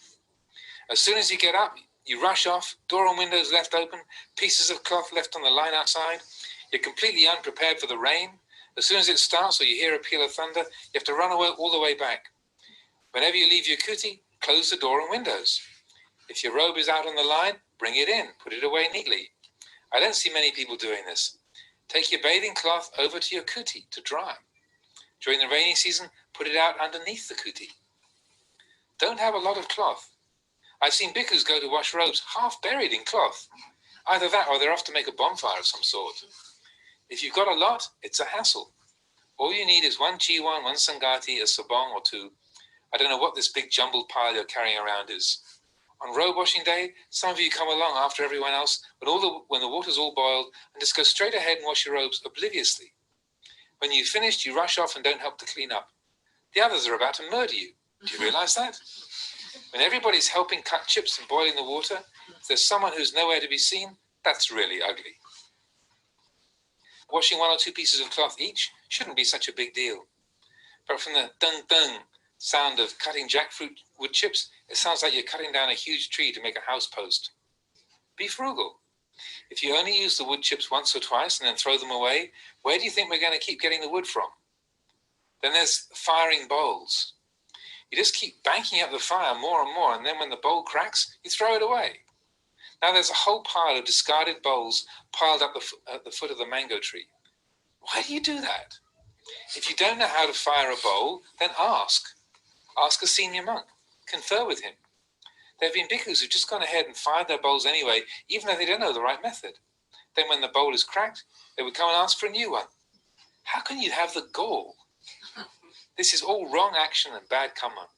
as soon as you get up, you rush off, door and windows left open, pieces of cloth left on the line outside. You're completely unprepared for the rain. As soon as it starts or you hear a peal of thunder, you have to run away all the way back. Whenever you leave your kuti, close the door and windows. If your robe is out on the line, bring it in, put it away neatly. I don't see many people doing this. Take your bathing cloth over to your kuti to dry. During the rainy season, put it out underneath the kuti. Don't have a lot of cloth. I've seen bhikkhus go to wash robes half buried in cloth. Either that or they're off to make a bonfire of some sort. If you've got a lot, it's a hassle. All you need is one jiwan, one sangati, a sabong or two. I don't know what this big jumbled pile you're carrying around is. On robe washing day, some of you come along after everyone else when the water's all boiled and just go straight ahead and wash your robes obliviously. When you've finished, you rush off and don't help to clean up. The others are about to murder you. Do you realize that? When everybody's helping cut chips and boiling the water, if there's someone who's nowhere to be seen, that's really ugly. Washing one or two pieces of cloth each shouldn't be such a big deal. But from the dung-dung sound of cutting jackfruit wood chips, it sounds like you're cutting down a huge tree to make a house post. Be frugal. If you only use the wood chips once or twice and then throw them away, where do you think we're going to keep getting the wood from? Then there's firing bowls. You just keep banking up the fire more and more, and then when the bowl cracks, you throw it away. Now there's a whole pile of discarded bowls piled up at the foot of the mango tree. Why do you do that? If you don't know how to fire a bowl, then ask. Ask a senior monk. Confer with him. There have been bhikkhus who've just gone ahead and fired their bowls anyway, even though they don't know the right method. Then when the bowl is cracked, they would come and ask for a new one. How can you have the gall? This is all wrong action and bad karma.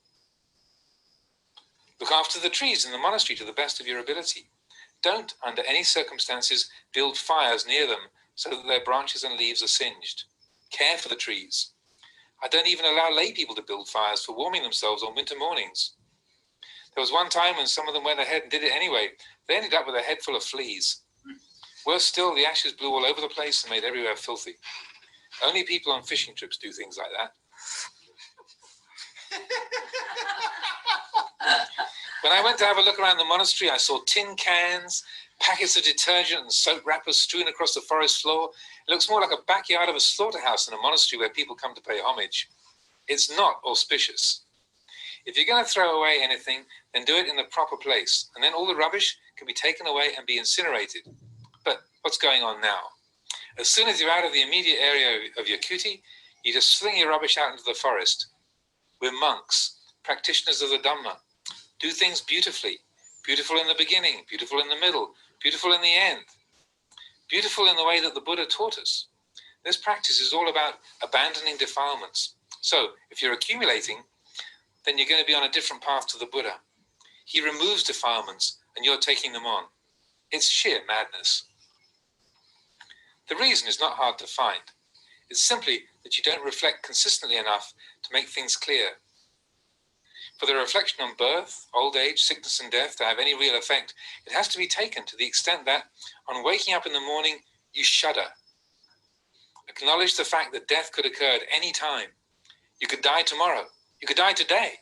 Look after the trees in the monastery to the best of your ability. Don't, under any circumstances, build fires near them so that their branches and leaves are singed. Care for the trees. I don't even allow lay people to build fires for warming themselves on winter mornings. There was one time when some of them went ahead and did it anyway. They ended up with a head full of fleas. Worse still, the ashes blew all over the place and made everywhere filthy. Only people on fishing trips do things like that. When I went to have a look around the monastery, I saw tin cans, packets of detergent and soap wrappers strewn across the forest floor. It looks more like a backyard of a slaughterhouse than a monastery where people come to pay homage. It's not auspicious. If you're going to throw away anything, then do it in the proper place, and then all the rubbish can be taken away and be incinerated. But what's going on now? As soon as you're out of the immediate area of your kuti, you just sling your rubbish out into the forest. We're monks, practitioners of the Dhamma. Do things beautifully. Beautiful in the beginning, beautiful in the middle, beautiful in the end. Beautiful in the way that the Buddha taught us. This practice is all about abandoning defilements. So, if you're accumulating, then you're going to be on a different path to the Buddha. He removes defilements, and you're taking them on. It's sheer madness. The reason is not hard to find. It's simply that you don't reflect consistently enough to make things clear. For the reflection on birth, old age, sickness and death to have any real effect, it has to be taken to the extent that, on waking up in the morning, you shudder. Acknowledge the fact that death could occur at any time. You could die tomorrow. You could die today.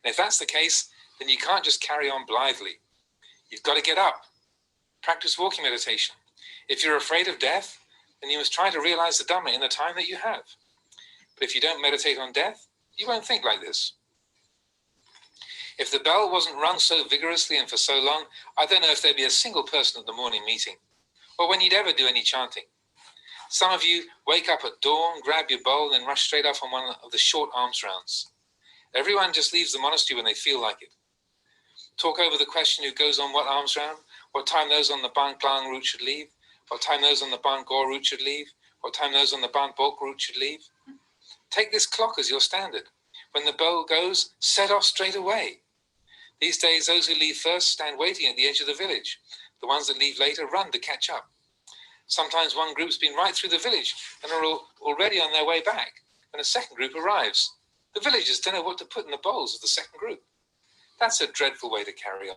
And if that's the case, then you can't just carry on blithely. You've got to get up. Practice walking meditation. If you're afraid of death, then you must try to realize the Dhamma in the time that you have. But if you don't meditate on death, you won't think like this. If the bell wasn't rung so vigorously and for so long, I don't know if there'd be a single person at the morning meeting, or when you'd ever do any chanting. Some of you wake up at dawn, grab your bowl, and rush straight off on one of the short alms rounds. Everyone just leaves the monastery when they feel like it. Talk over the question who goes on what alms round, what time those on the Ban Klang route should leave, what time those on the Ban Gaur route should leave, what time those on the Ban Bok route should leave. Take this clock as your standard. When the bell goes, set off straight away. These days, those who leave first stand waiting at the edge of the village. The ones that leave later run to catch up. Sometimes one group's been right through the village and are already on their way back when a second group arrives. The villagers don't know what to put in the bowls of the second group. That's a dreadful way to carry on.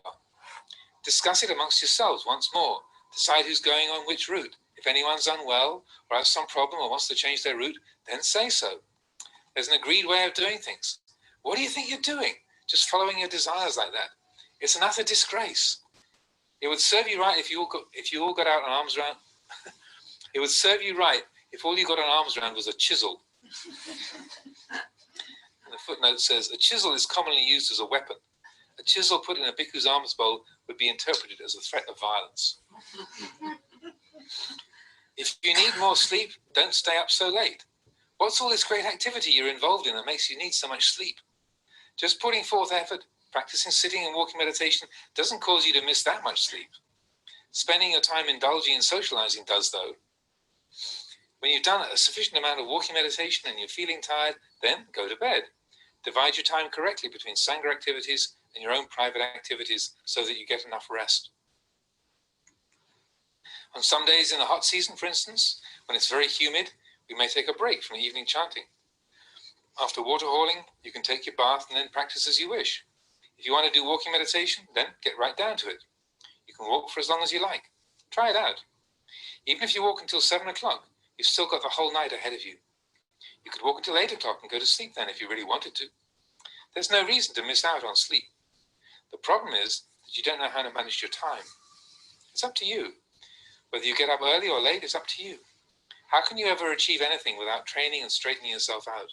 Discuss it amongst yourselves once more. Decide who's going on which route. If anyone's unwell or has some problem or wants to change their route, then say so. There's an agreed way of doing things. What do you think you're doing? Just following your desires like that. It's an utter disgrace. It would serve you right if you all got out an arms round. It would serve you right if all you got an arms round was a chisel. And the footnote says, a chisel is commonly used as a weapon. A chisel put in a bhikkhu's alms bowl would be interpreted as a threat of violence. If you need more sleep, don't stay up so late. What's all this great activity you're involved in that makes you need so much sleep? Just putting forth effort, practicing sitting and walking meditation doesn't cause you to miss that much sleep. Spending your time indulging in socializing does, though. When you've done a sufficient amount of walking meditation and you're feeling tired, then go to bed. Divide your time correctly between Sangha activities and your own private activities so that you get enough rest. On some days in the hot season, for instance, when it's very humid, we may take a break from evening chanting. After water hauling, you can take your bath and then practice as you wish. If you want to do walking meditation, then get right down to it. You can walk for as long as you like. Try it out. Even if you walk until 7 o'clock, you've still got the whole night ahead of you. You could walk until 8 o'clock and go to sleep then if you really wanted to. There's no reason to miss out on sleep. The problem is that you don't know how to manage your time. It's up to you. Whether you get up early or late is up to you. How can you ever achieve anything without training and straightening yourself out?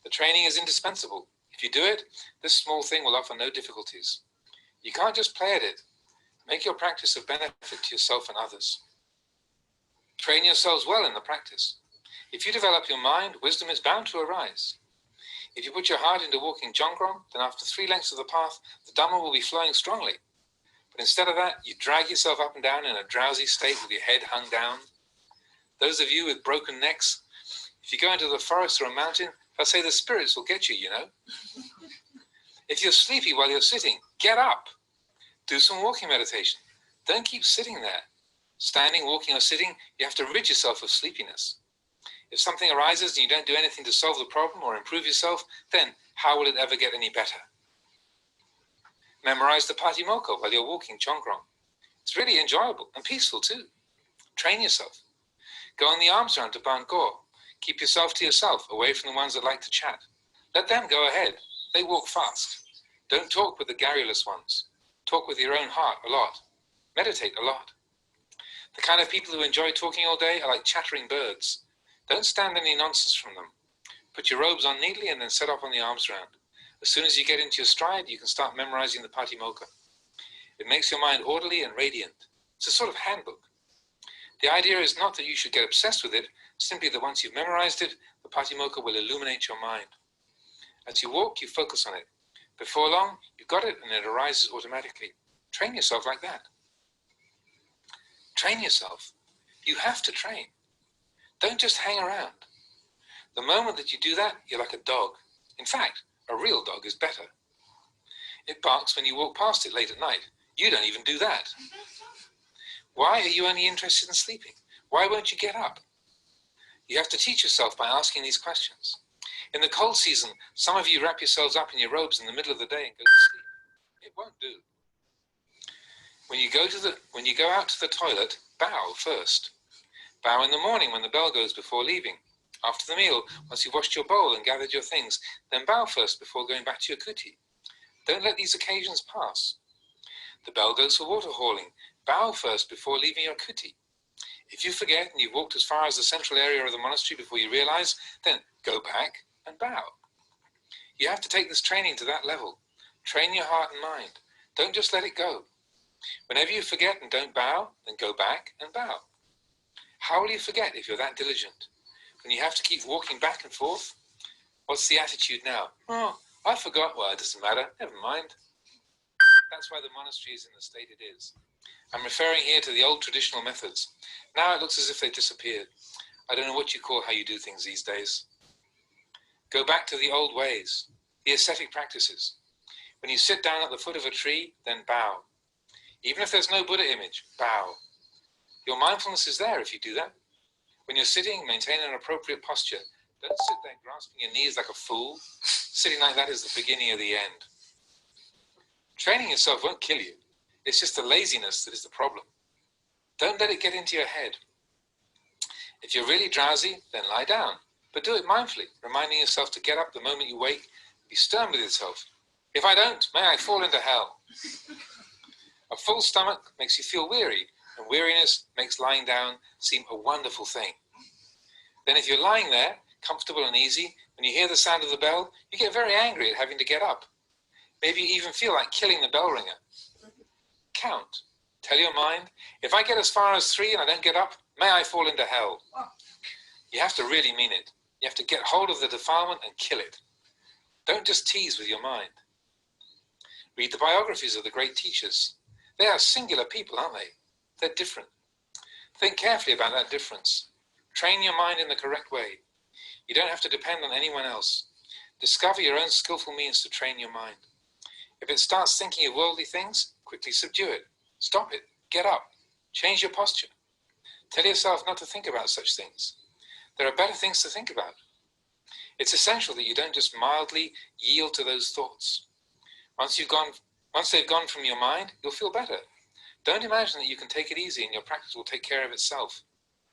The training is indispensable. If you do it, this small thing will offer no difficulties. You can't just play at it. Make your practice of benefit to yourself and others. Train yourselves well in the practice. If you develop your mind, wisdom is bound to arise. If you put your heart into walking Jongrom, then after 3 lengths of the path, the Dhamma will be flowing strongly. But instead of that, you drag yourself up and down in a drowsy state with your head hung down. Those of you with broken necks, if you go into the forest or a mountain, I say the spirits will get you, you know. If you're sleepy while you're sitting, get up. Do some walking meditation. Don't keep sitting there. Standing, walking, or sitting, you have to rid yourself of sleepiness. If something arises and you don't do anything to solve the problem or improve yourself, then how will it ever get any better? Memorize the Patimokkha while you're walking Jongrom. It's really enjoyable and peaceful too. Train yourself. Go on the arms round to Ban Gaur. Keep yourself to yourself, away from the ones that like to chat. Let them go ahead. They walk fast. Don't talk with the garrulous ones. Talk with your own heart a lot. Meditate a lot. The kind of people who enjoy talking all day are like chattering birds. Don't stand any nonsense from them. Put your robes on neatly and then set off on the arms round. As soon as you get into your stride, you can start memorizing the Patimokkha. It makes your mind orderly and radiant. It's a sort of handbook. The idea is not that you should get obsessed with it, simply that once you've memorized it, the Patimokkha will illuminate your mind. As you walk, you focus on it. Before long, you've got it and it arises automatically. Train yourself like that. Train yourself. You have to train. Don't just hang around. The moment that you do that, you're like a dog. In fact, a real dog is better. It barks when you walk past it late at night. You don't even do that. Why are you only interested in sleeping? Why won't you get up? You have to teach yourself by asking these questions. In the cold season, some of you wrap yourselves up in your robes in the middle of the day and go to sleep. It won't do. When you go out to the toilet, bow first. Bow in the morning when the bell goes before leaving. After the meal, once you've washed your bowl and gathered your things, then bow first before going back to your kuti. Don't let these occasions pass. The bell goes for water hauling. Bow first before leaving your kuti. If you forget and you've walked as far as the central area of the monastery before you realize, then go back and bow. You have to take this training to that level. Train your heart and mind. Don't just let it go. Whenever you forget and don't bow, then go back and bow. How will you forget if you're that diligent? When you have to keep walking back and forth? What's the attitude now? Oh, I forgot. Well, it doesn't matter. Never mind. That's why the monastery is in the state it is. I'm referring here to the old traditional methods. Now it looks as if they've disappeared. I don't know what you call how you do things these days. Go back to the old ways, the ascetic practices. When you sit down at the foot of a tree, then bow. Even if there's no Buddha image, bow. Your mindfulness is there if you do that. When you're sitting, maintain an appropriate posture. Don't sit there grasping your knees like a fool. Sitting like that is the beginning of the end. Training yourself won't kill you. It's just the laziness that is the problem. Don't let it get into your head. If you're really drowsy, then lie down. But do it mindfully, reminding yourself to get up the moment you wake. Be stern with yourself. If I don't, may I fall into hell. A full stomach makes you feel weary, and weariness makes lying down seem a wonderful thing. Then if you're lying there, comfortable and easy, when you hear the sound of the bell, you get very angry at having to get up. Maybe you even feel like killing the bell ringer. Count. Tell your mind, if I get as far as 3 and I don't get up, may I fall into hell. You have to really mean it. You have to get hold of the defilement and kill it. Don't just tease with your mind. Read the biographies of the great teachers. They are singular people, aren't they? They're different. Think carefully about that difference. Train your mind in the correct way. You don't have to depend on anyone else. Discover your own skillful means to train your mind. If it starts thinking of worldly things, quickly subdue it. Stop it. Get up. Change your posture. Tell yourself not to think about such things. There are better things to think about. It's essential that you don't just mildly yield to those thoughts. Once they've gone from your mind, you'll feel better. Don't imagine that you can take it easy and your practice will take care of itself.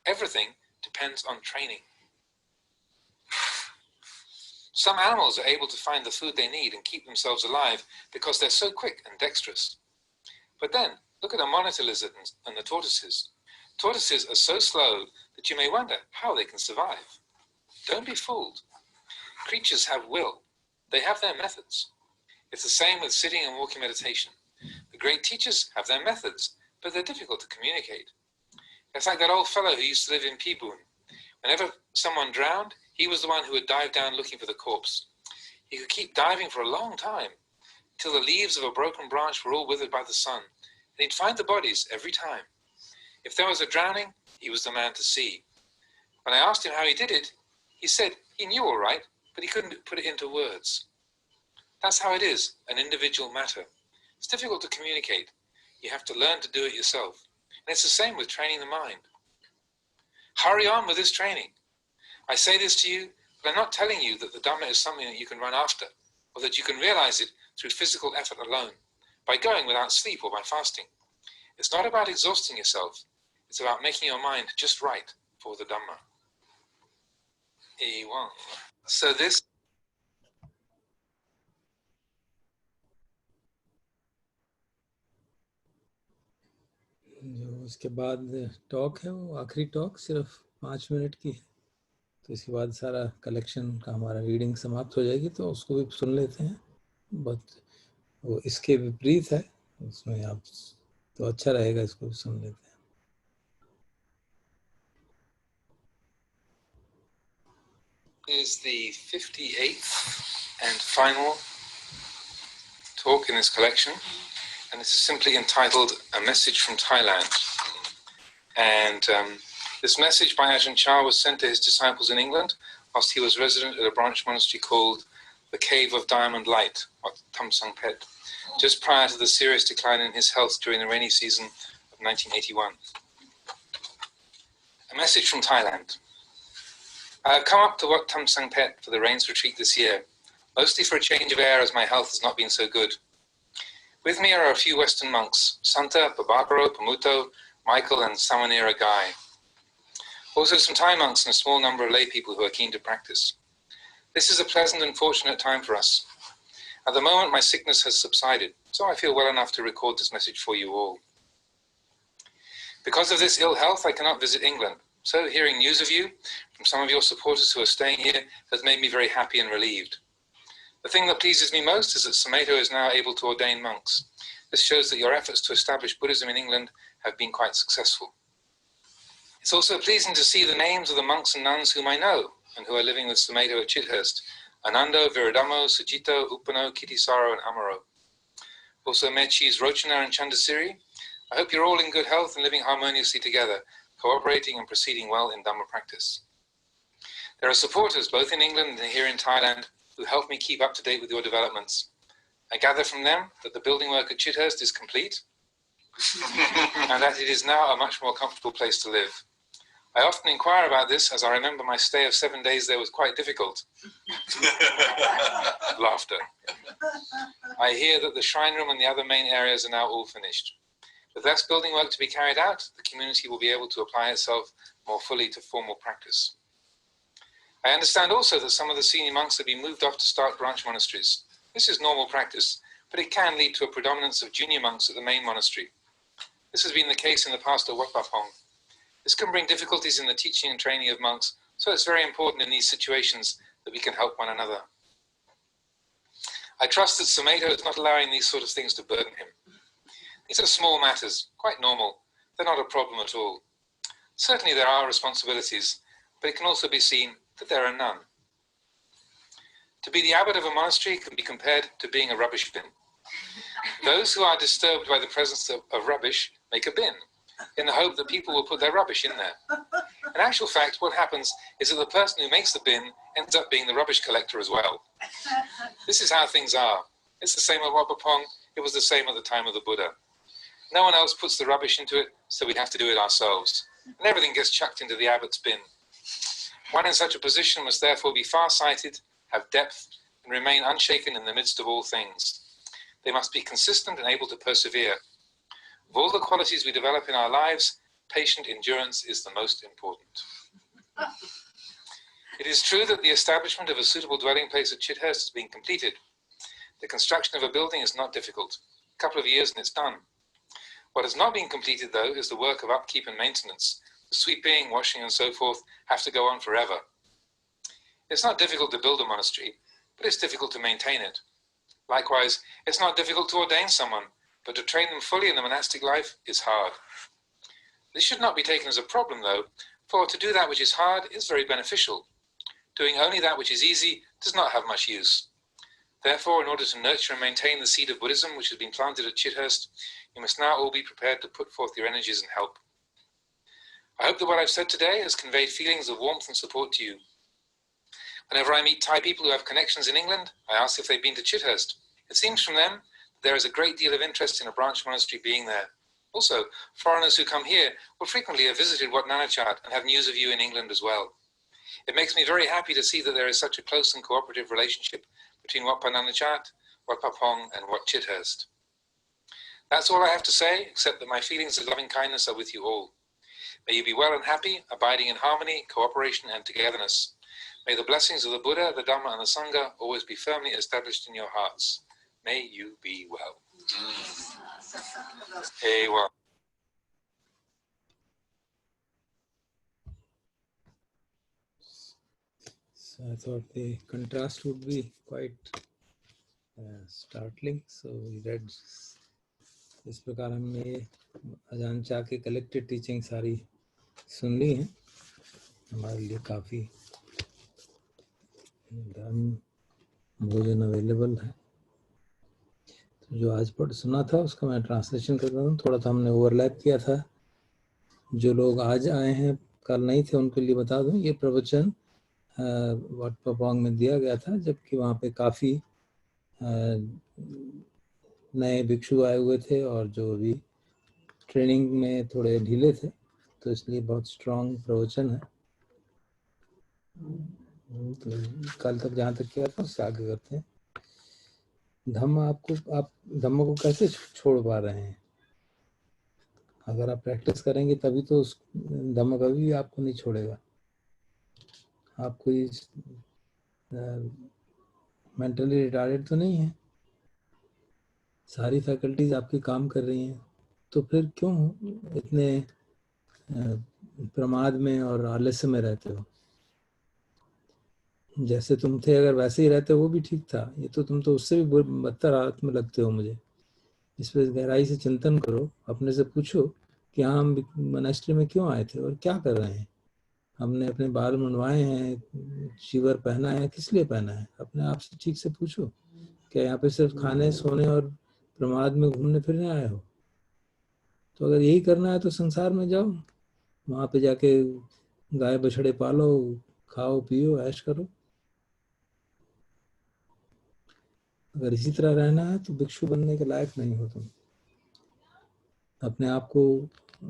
Everything depends on training. Some animals are able to find the food they need and keep themselves alive because they're so quick and dexterous. But then, look at the monitor lizard and the tortoises. Tortoises are so slow that you may wonder how they can survive. Don't be fooled. Creatures have will. They have their methods. It's the same with sitting and walking meditation. The great teachers have their methods, but they're difficult to communicate. It's like that old fellow who used to live in Pibun. Whenever someone drowned, he was the one who would dive down looking for the corpse. He could keep diving for a long time, till the leaves of a broken branch were all withered by the sun, and he'd find the bodies every time. If there was a drowning, he was the man to see. When I asked him how he did it, he said he knew all right, but he couldn't put it into words. That's how it is, an individual matter. It's difficult to communicate. You have to learn to do it yourself. And it's the same with training the mind. Hurry on with this training. I say this to you, but I'm not telling you that the Dhamma is something that you can run after, or that you can realize it through physical effort alone, by going without sleep or by fasting. It's not about exhausting yourself. It's about making your mind just right for the Dhamma. E1. So this जो उसके बाद talk है वो आखिरी talk सिर्फ 5 minute की है, तो इसके बाद सारा कलेक्शन का हमारा रीडिंग समाप्त हो जाएगी, तो उसको भी सुन लेते हैं। बहुत वो इसके विपरीत है, उसमें आप तो अच्छा रहेगा, इसको भी सुन लेते हैं। is the 58th and final talk in this collection, and this is simply entitled A Message from Thailand. And this message by Ajahn Chah was sent to his disciples in England whilst he was resident at a branch monastery called the Cave of Diamond Light, or Tham Sang Phet, just prior to the serious decline in his health during the rainy season of 1981. A message from Thailand. I have come up to Wat Tham Sang Phet for the rains retreat this year, mostly for a change of air as my health has not been so good. With me are a few Western monks, Santa, Babakaro, Pamuto, Michael and Samanera Guy. Also some Thai monks and a small number of lay people who are keen to practice. This is a pleasant and fortunate time for us. At the moment my sickness has subsided, so I feel well enough to record this message for you all. Because of this ill health I cannot visit England, so hearing news of you from some of your supporters who are staying here has made me very happy and relieved. The thing that pleases me most is that Sameto is now able to ordain monks. This shows that your efforts to establish Buddhism in England have been quite successful. It's also pleasing to see the names of the monks and nuns whom I know and who are living with Sameto at Chithurst: Anando, Viradamo, Sujito, Upano, Kittisaro and Amaro. Also Mechis, Rochana and Chandasiri. I hope you're all in good health and living harmoniously together, cooperating and proceeding well in Dhamma practice. There are supporters both in England and here in Thailand who help me keep up to date with your developments. I gather from them that the building work at Chithurst is complete and that it is now a much more comfortable place to live. I often inquire about this as I remember my stay of 7 days there was quite difficult. Laughter. I hear that the shrine room and the other main areas are now all finished. With less building work to be carried out, the community will be able to apply itself more fully to formal practice. I understand also that some of the senior monks have been moved off to start branch monasteries. This is normal practice, but it can lead to a predominance of junior monks at the main monastery. This has been the case in the past at Wat Pah Pong. This can bring difficulties in the teaching and training of monks, so it's very important in these situations that we can help one another. I trust that Sameto is not allowing these sort of things to burden him. These are small matters, quite normal. They're not a problem at all. Certainly there are responsibilities, but it can also be seen that there are none. To be the abbot of a monastery can be compared to being a rubbish bin. Those who are disturbed by the presence of rubbish make a bin, in the hope that people will put their rubbish in there. In actual fact, what happens is that the person who makes the bin ends up being the rubbish collector as well. This is how things are. It's the same at Wat Pah Pong. It was the same at the time of the Buddha. No one else puts the rubbish into it, so we have to do it ourselves. And everything gets chucked into the abbot's bin. One in such a position must therefore be far-sighted, have depth, and remain unshaken in the midst of all things. They must be consistent and able to persevere. Of all the qualities we develop in our lives, patient endurance is the most important. It is true that the establishment of a suitable dwelling place at Chithurst has been completed. The construction of a building is not difficult. A couple of years and it's done. What has not been completed, though, is the work of upkeep and maintenance. The sweeping, washing, and so forth have to go on forever. It's not difficult to build a monastery, but it's difficult to maintain it. Likewise, it's not difficult to ordain someone, but to train them fully in the monastic life is hard. This should not be taken as a problem, though, for to do that which is hard is very beneficial. Doing only that which is easy does not have much use. Therefore, in order to nurture and maintain the seed of Buddhism which has been planted at Chithurst, you must now all be prepared to put forth your energies and help. I hope that what I've said today has conveyed feelings of warmth and support to you. Whenever I meet Thai people who have connections in England, I ask if they've been to Chithurst. It seems from them that there is a great deal of interest in a branch monastery being there. Also, foreigners who come here will frequently have visited Wat Nanachat and have news of you in England as well. It makes me very happy to see that there is such a close and cooperative relationship between Wat Pah Nanachat, Wat Pah Pong and Wat Chithurst. That's all I have to say, except that my feelings of loving kindness are with you all. May you be well and happy, abiding in harmony, cooperation and togetherness. May the blessings of the Buddha, the Dhamma and the Sangha always be firmly established in your hearts. May you be well. Hey, well. So I thought the contrast would be quite startling. So we read इस प्रकार हमने अजान चा के collected teaching सारी सुन ली है. हमारे लिए काफ़ी धर्म भोजन अवेलेबल है। तो जो आज पढ़ सुना था उसका मैं ट्रांसलेशन कर रहा हूँ। थोड़ा सा हमने ओवरलैप किया था। जो लोग आज आए हैं, कल नहीं थे, उनके लिए बता दूं, ये प्रवचन वट पपांग में दिया गया था, जबकि वहाँ पे काफ़ी नए भिक्षु आए हुए थे और जो भी ट्रेनिंग में थोड़े ढीले थे, तो इसलिए बहुत स्ट्रांग प्रवचन है। तो कल तक जहाँ तक किया था उससे आगे करते हैं। धम्म आप धम्म को कैसे छोड़ पा रहे हैं? अगर आप प्रैक्टिस करेंगे तभी तो उस धम्म कभी भी आपको नहीं छोड़ेगा। आप कोई मेंटली रिटार्डेड तो नहीं है, सारी फैकल्टीज आपकी काम कर रही हैं, तो फिर क्यों इतने प्रमाद में और आलस्य में रहते हो? जैसे तुम थे अगर वैसे ही रहते वो भी ठीक था। ये तो तुम तो उससे भी बदतर हालत में लगते हो मुझे। इस पर गहराई से चिंतन करो, अपने से पूछो कि हाँ हम मॉनेस्ट्री में क्यों आए थे और क्या कर रहे हैं। हमने अपने बाल मुंडवाए हैं, शिवर पहना है, किस लिए पहना है? अपने आप से ठीक से पूछो। क्या यहाँ पे सिर्फ खाने सोने और प्रमाद में घूमने फिरने आए हो? तो अगर यही करना है तो संसार में जाओ, वहाँ पे जाके गाय बछड़े पालो, खाओ पियो ऐश करो। अगर इसी तरह रहना है तो भिक्षु बनने के लायक नहीं हो तुम। अपने आप को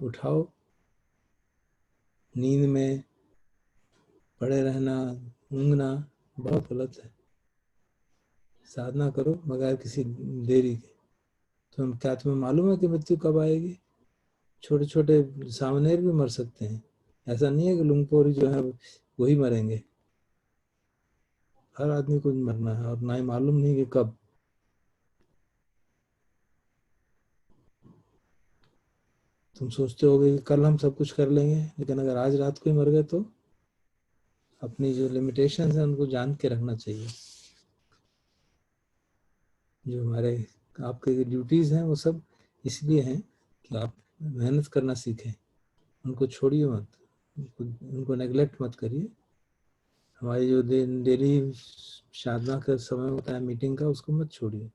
उठाओ। नींद में पड़े रहना, ऊँघना बहुत गलत है। साधना करो बगैर किसी देरी के। तो क्या तुम्हें मालूम है कि मृत्यु कब आएगी? छोटे छोटे सामनेर भी मर सकते हैं। ऐसा नहीं है कि लुंगपोरी जो है वही मरेंगे। हर आदमी को मरना है और ना ही मालूम नहीं कि कब। तुम सोचते होगे कि कल हम सब कुछ कर लेंगे, लेकिन अगर आज रात को ही मर गए तो? अपनी जो लिमिटेशंस हैं उनको जान के रखना चाहिए। जो हमारे आपके ड्यूटीज़ हैं वो सब इसलिए हैं कि आप मेहनत करना सीखें। उनको छोड़िए मत, उनको नेगलेक्ट मत करिए। हमारी जो डेली साधना का समय होता है मीटिंग का, उसको मत छोड़िए।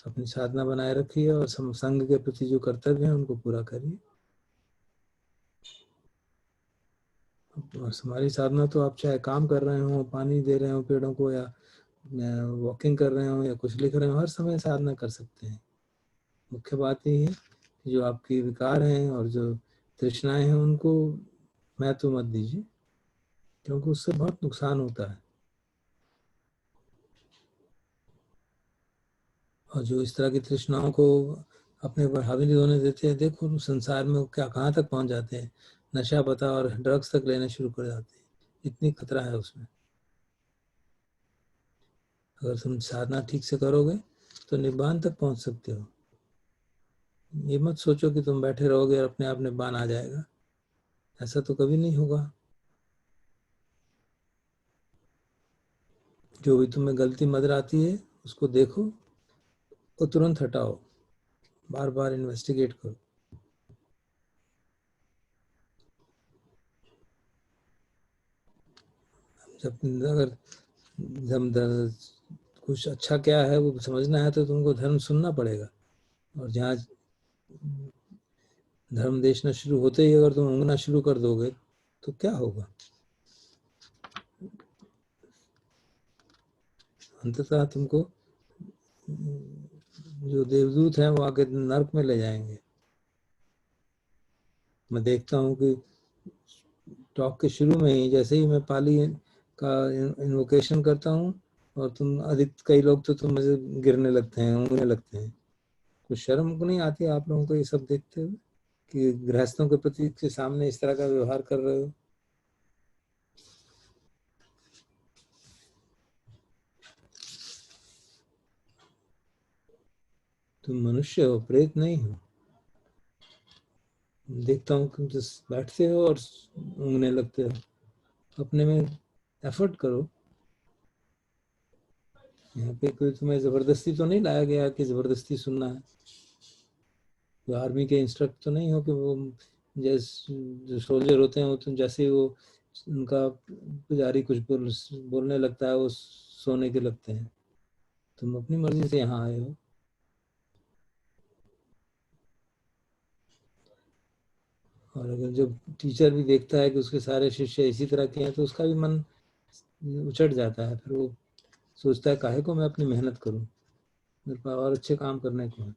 अपनी साधना बनाए रखिए और संघ के प्रति जो कर्तव्य हैं उनको पूरा करिए। और हमारी साधना तो आप चाहे काम कर रहे हो, पानी दे रहे हो पेड़ों को, या वॉकिंग कर रहे हो, या कुछ लिख रहे हो, हर समय साधना कर सकते हैं। मुख्य बात यही है कि जो आपके विकार हैं और जो तृष्णाएं हैं उनको महत्व मत दीजिए, क्योंकि उससे बहुत नुकसान होता है। और जो इस तरह की तृष्णाओं को अपने पर हावी नहीं होने देते हैं, देखो संसार में क्या कहाँ तक पहुंच जाते हैं। नशा पता और ड्रग्स तक लेने शुरू कर जाते हैं। इतनी खतरा है उसमें। अगर तुम साधना ठीक से करोगे तो निब्बान तक पहुंच सकते हो। ये मत सोचो कि तुम बैठे रहोगे और अपने आप निब्बान आ जाएगा। ऐसा तो कभी नहीं होगा। जो भी तुम्हें गलती नजर आती है उसको देखो और तुरंत हटाओ। बार बार इन्वेस्टिगेट करो। जब अगर कुछ अच्छा क्या है वो समझना है तो तुमको धर्म सुनना पड़ेगा। और जहाँ धर्म देशना शुरू होते ही अगर तुम ऊँघना शुरू कर दोगे तो क्या होगा? अंततः तुमको जो देवदूत हैं वो आके नर्क में ले जाएंगे। मैं देखता हूँ कि टॉक के शुरू में ही जैसे ही मैं पाली का इन्वोकेशन करता हूँ और कई लोग तो तुम मुझे गिरने लगते हैं, ऊँघने लगते हैं। कुछ शर्म को नहीं आती आप लोगों को ये सब देखते हुए कि गृहस्थों के प्रति के सामने इस तरह का व्यवहार कर रहे हो? तुम मनुष्य हो, प्रेत नहीं हो। देखता हूँ कि तुम बैठते हो और ऊँघने लगते हो। अपने में एफर्ट करो। यहाँ पे कोई तुम्हें जबरदस्ती तो नहीं लाया गया कि जबरदस्ती सुनना है। तो आर्मी के इंस्ट्रक्ट तो नहीं हो कि वो जैसे जो सोल्जर होते हैं वो तुम जैसे ही वो उनका पुजारी कुछ बोलने लगता है, वो सोने के लगते हैं। तुम अपनी मर्जी से यहाँ आए हो। और अगर जब टीचर भी देखता है कि उसके सारे शिष्य इसी तरह के हैं तो उसका भी मन उचट जाता है। फिर वो सोचता है काहे को मैं अपनी मेहनत करूं, मेरे पास और अच्छे काम करने को है।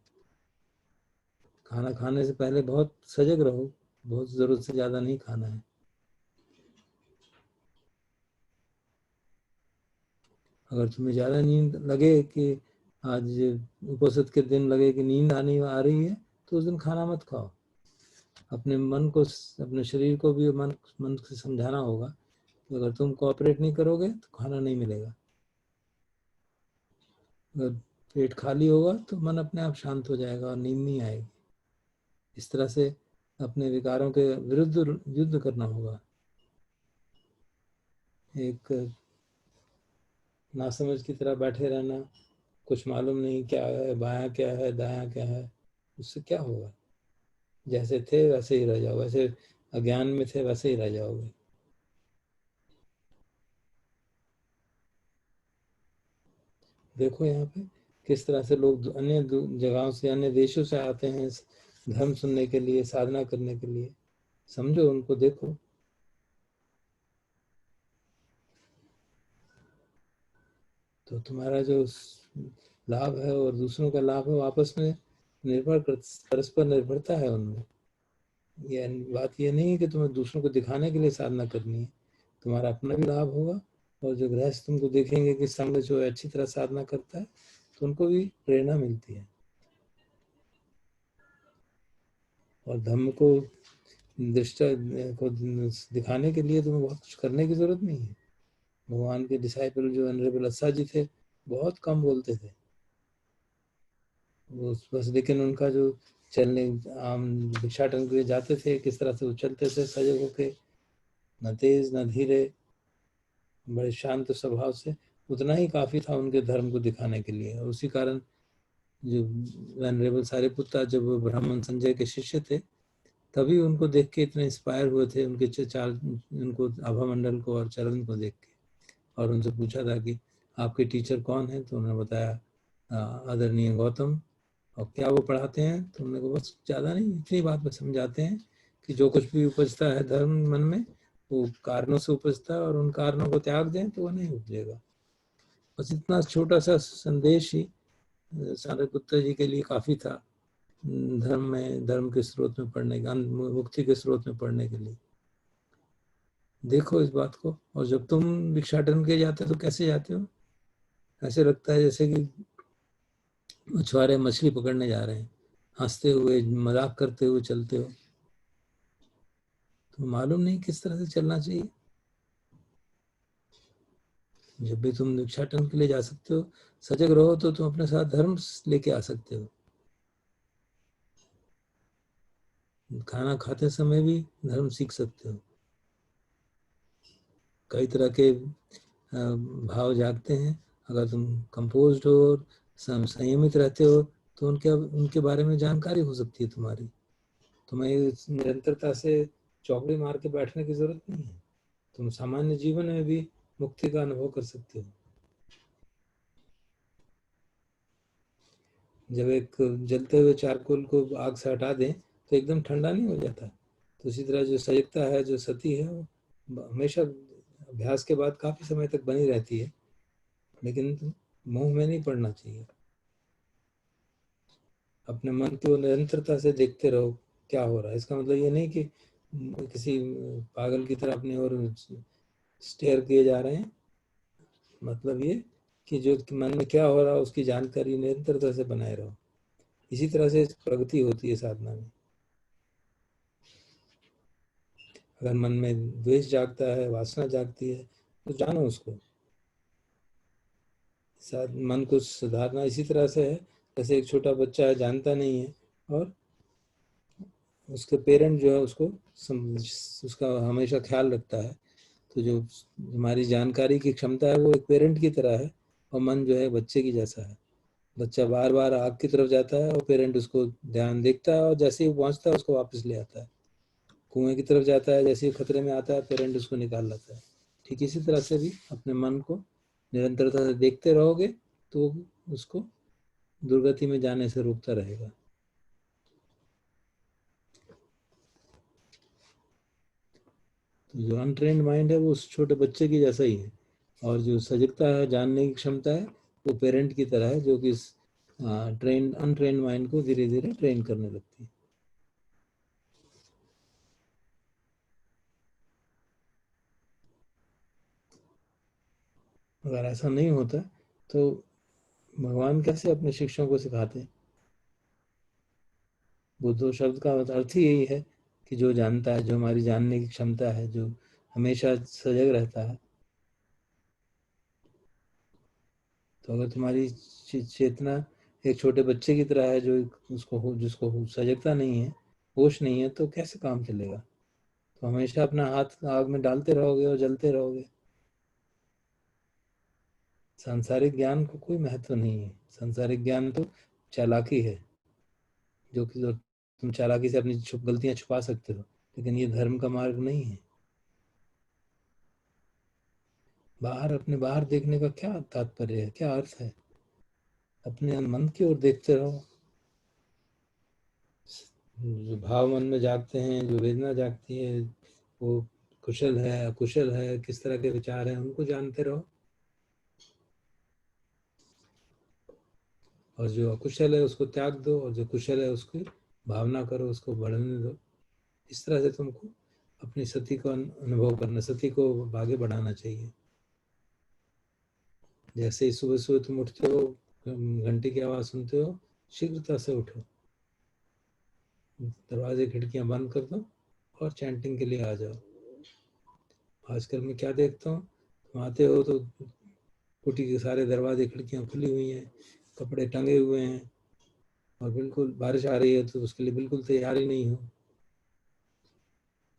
खाना खाने से पहले बहुत सजग रहो, बहुत जरूरत से ज्यादा नहीं खाना है। अगर तुम्हें ज्यादा नींद लगे कि आज उपवास के दिन लगे कि नींद आ रही है तो उस दिन खाना मत खाओ। अपने मन को, अपने शरीर को भी मन से समझाना होगा कि अगर तुम कोऑपरेट नहीं करोगे तो खाना नहीं मिलेगा। अगर पेट खाली होगा तो मन अपने आप शांत हो जाएगा और नींद नहीं आएगी। इस तरह से अपने विकारों के विरुद्ध युद्ध करना होगा। एक नासमझ की तरह बैठे रहना, कुछ मालूम नहीं क्या है, बायां क्या है, दायां क्या है, उससे क्या होगा? जैसे थे वैसे ही रह जाओ, वैसे अज्ञान में थे वैसे ही रह जाओगे। देखो यहाँ पे किस तरह से लोग अन्य जगहों से, अन्य देशों से आते हैं धर्म सुनने के लिए, साधना करने के लिए। समझो उनको, देखो। तो तुम्हारा जो लाभ है और दूसरों का लाभ है वो आपस में परस्पर निर्भरता है उनमें। ये बात ये नहीं है कि तुम्हें दूसरों को दिखाने के लिए साधना करनी है। तुम्हारा अपना भी लाभ होगा और जो गृहस्थ तुमको देखेंगे कि संग जो अच्छी तरह साधना करता है तो उनको भी प्रेरणा मिलती है। और धर्म को दृष्टा को दिखाने के लिए तुम्हें बहुत कुछ करने की जरूरत नहीं है। भगवान के डिसाइपल जो ऑनरेबल अस्सा जी थे बहुत कम बोलते थे वो बस, लेकिन उनका जो चलने, आम भिक्षाटन के लिए जाते थे, किस तरह से वो चलते थे सजग होके, न तेज न धीरे, बड़े शांत स्वभाव से, उतना ही काफी था उनके धर्म को दिखाने के लिए। और उसी कारण जो वेनरेबल सारिपुत्ता जब वो ब्राह्मण संजय के शिष्य थे तभी उनको देख के इतने इंस्पायर हुए थे, उनके उनको आभा मंडल को और चरण को देख के। और उनसे पूछा था कि आपके टीचर कौन है, तो उन्होंने बताया आदरणीय गौतम। और क्या वो पढ़ाते हैं, तो उन्होंने कहा बस ज़्यादा नहीं, इतनी बात में समझाते हैं कि जो कुछ भी उपजता है धर्म मन में वो कारणों से उपजता है और उन कारणों को त्याग दें तो वो नहीं उपजेगा। बस इतना छोटा सा संदेश ही सारिपुत्र जी के लिए काफ़ी था धर्म के स्रोत में पढ़ने का, मुक्ति के स्रोत में पढ़ने के लिए। देखो इस बात को। और जब तुम भिक्षाटन के जाते हो तो कैसे जाते हो? ऐसे लगता है जैसे कि मछुआरे मछली पकड़ने जा रहे हैं, हंसते हुए मजाक करते हुए चलते हो। तो मालूम नहीं किस तरह से चलना चाहिए। जब भी तुम भिक्षाटन के लिए जा सकते हो, सजग रहो तो तुम अपने साथ धर्म लेके आ सकते हो। खाना खाते समय भी धर्म सीख सकते हो। कई तरह के भाव जागते हैं। अगर तुम कंपोज्ड हो, संयमित रहते हो तो उनके बारे में जानकारी हो सकती है तुम्हारी। तुम्हें निरंतरता से चौकड़ी मार के बैठने की जरूरत नहीं है। तुम सामान्य जीवन में भी मुक्ति का अनुभव कर सकते हो। जब एक जलते हुए चारकोल को आग से हटा दें तो एकदम ठंडा नहीं हो जाता। तो इसी तरह जो सजगता है, जो सती है, वो हमेशा अभ्यास के बाद काफी समय तक बनी रहती है, लेकिन मोह में नहीं पड़ना चाहिए। अपने मन को निरंतरता से देखते रहो क्या हो रहा है। इसका मतलब ये नहीं कि किसी पागल की तरह अपनी ओर स्टेयर किए जा रहे हैं। मतलब ये कि जो मन में क्या हो रहा है उसकी जानकारी निरंतरता से बनाए रहो। इसी तरह से प्रगति होती है साधना में। अगर मन में द्वेष जागता है, वासना जागती है, तो जानो उसको। मन को सुधारना इसी तरह से है जैसे एक छोटा बच्चा है, जानता नहीं है, और उसके पेरेंट जो है उसका हमेशा ख्याल रखता है। तो जो हमारी जानकारी की क्षमता है वो एक पेरेंट की तरह है, और मन जो है बच्चे की जैसा है। बच्चा बार बार आग की तरफ जाता है और पेरेंट उसको ध्यान देखता है, और जैसे ही वो पहुंचता है उसको वापस ले आता है। कुएं की तरफ जाता है, जैसे ही खतरे में आता है पेरेंट उसको निकाल लाता है। ठीक इसी तरह से भी अपने मन को निरंतरता से देखते रहोगे तो उसको दुर्गति में जाने से रोकता रहेगा। तो जो अनट्रेन्ड माइंड है वो उस छोटे बच्चे की जैसा ही है, और जो सजगता है, जानने की क्षमता है, वो पेरेंट की तरह है जो कि ट्रेन अनट्रेन्ड माइंड को धीरे धीरे ट्रेन करने लगती है। अगर ऐसा नहीं होता तो भगवान कैसे अपने शिष्यों को सिखाते? बुद्धो शब्द का अर्थ ही यही है कि जो जानता है, जो हमारी जानने की क्षमता है, जो हमेशा सजग रहता है। तो अगर तुम्हारी चेतना एक छोटे बच्चे की तरह है जो जिसको सजगता नहीं है, होश नहीं है, तो कैसे काम चलेगा? तो हमेशा अपना हाथ आग में डालते रहोगे और जलते रहोगे। सांसारिक ज्ञान को कोई महत्व नहीं है। सांसारिक ज्ञान तो चालाकी है, जो कि तुम चालाकी से अपनी गलतियां छुपा सकते हो, लेकिन ये धर्म का मार्ग नहीं है। अपने बाहर देखने का क्या तात्पर्य है, क्या अर्थ है? अपने मन की ओर देखते रहो। जो भाव मन में जागते हैं, जो वेदना जागती है, वो कुशल है, अकुशल है, किस तरह के विचार हैं, उनको जानते रहो। और जो अकुशल है उसको त्याग दो, और जो कुशल है उसकी भावना करो, उसको बढ़ने दो। इस तरह से तुमको अपनी सती को अनुभव करना, सती को आगे बढ़ाना चाहिए। जैसे ही सुबह सुबह तुम उठते हो, घंटी की आवाज़ सुनते हो, शीघ्रता से उठो, दरवाजे खिड़कियां बंद कर दो और चैंटिंग के लिए आ जाओ। आजकल मैं क्या देखता हूँ, तुम आते हो तो कुटी के सारे दरवाजे खिड़कियां खुली हुई हैं, कपड़े टंगे हुए हैं, और बिल्कुल बारिश आ रही है तो उसके लिए बिल्कुल तैयार ही नहीं हो।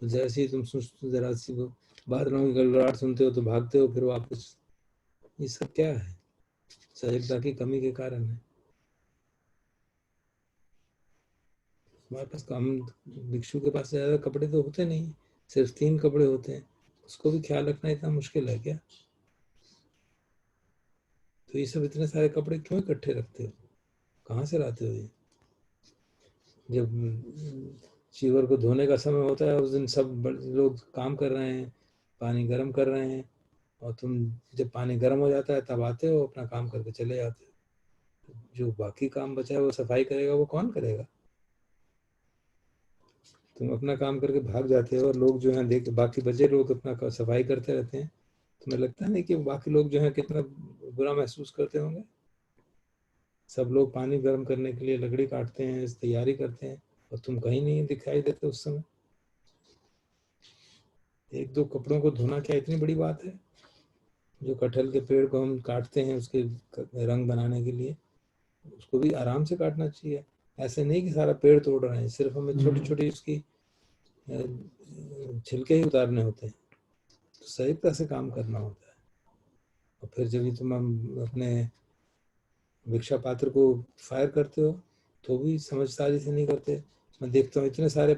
तो जैसे ही तुम जरा सी बादलों की गड़गड़ाहट सुनते हो तो भागते हो फिर वापस। ये सब क्या है? सजगता की कमी के कारण है। हमारे पास काम, भिक्षु के पास ज्यादा कपड़े तो होते नहीं, सिर्फ 3 कपड़े होते हैं, उसको भी ख्याल रखना इतना मुश्किल है क्या? तो ये सब इतने सारे कपड़े क्यों इकट्ठे रखते हो? कहाँ से लाते हो ये? जब चीवर को धोने का समय होता है उस दिन सब लोग काम कर रहे हैं, पानी गर्म कर रहे हैं, और तुम जब पानी गर्म हो जाता है तब आते हो, अपना काम करके चले जाते हो। जो बाकी काम बचा है वो सफाई करेगा, वो कौन करेगा? तुम अपना काम करके भाग जाते हो और लोग जो हैं देख, बाकी बचे लोग अपना सफाई करते रहते हैं। तुम्हें लगता नहीं कि बाकी लोग जो हैं कितना बुरा महसूस करते होंगे? सब लोग पानी गर्म करने के लिए लकड़ी काटते हैं, तैयारी करते हैं, और तुम कहीं नहीं दिखाई देते उस समय। 1-2 कपड़ों को धोना क्या इतनी बड़ी बात है? जो कटहल के पेड़ को हम काटते हैं उसके रंग बनाने के लिए, उसको भी आराम से काटना चाहिए। ऐसे नहीं कि सारा पेड़ तोड़ रहे हैं, सिर्फ हमें छोटी छोटी उसकी छिलके ही उतारने होते हैं। तो सही तरह से काम करना होता है। और फिर जब तुम अपने भिक्षा पात्र को फायर करते हो तो भी समझदारी से नहीं करते। मैं देखता हूँ इतने सारे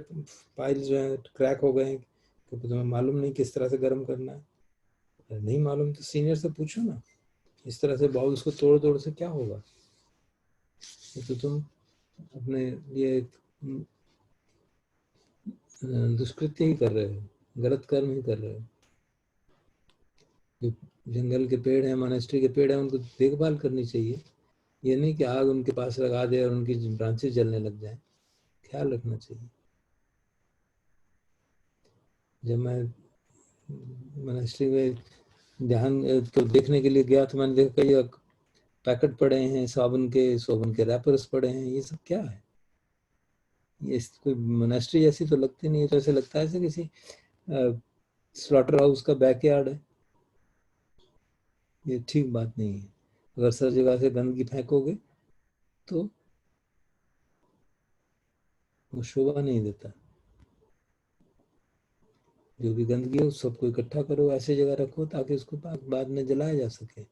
पाइल जो हैं क्रैक हो गए हैं क्योंकि तुम्हें मालूम नहीं किस तरह से गर्म करना है। नहीं मालूम तो सीनियर से पूछो ना। इस तरह से बाउल्स को तोड़ तोड़ से क्या होगा? तो तुम अपने लिए दुष्कृत्य ही कर रहे हो, गलत कर्म ही कर रहे हो। जो जंगल के पेड़ हैं, मोनेस्ट्री के पेड़ हैं, उनको देखभाल करनी चाहिए। ये नहीं कि आग उनके पास लगा दे और उनकी ब्रांचेस जलने लग जाएं। ख्याल रखना चाहिए। जब मैं मोनेस्ट्री में ध्यान को देखने के लिए गया तो मैंने देखा कई पैकेट पड़े हैं, साबुन के रैपर्स पड़े हैं। ये सब क्या है? ये कोई मोनेस्ट्री जैसी तो लगती नहीं है। तो ऐसे लगता है जैसे किसी स्लॉटर हाउस का बैकयार्ड है। ये ठीक बात नहीं है। अगर सर जगह से गंदगी फेंकोगे तो वो शोभा नहीं देता। जो भी गंदगी है उस सबको इकट्ठा करो, ऐसे जगह रखो ताकि उसको बाद में जलाया जा सके।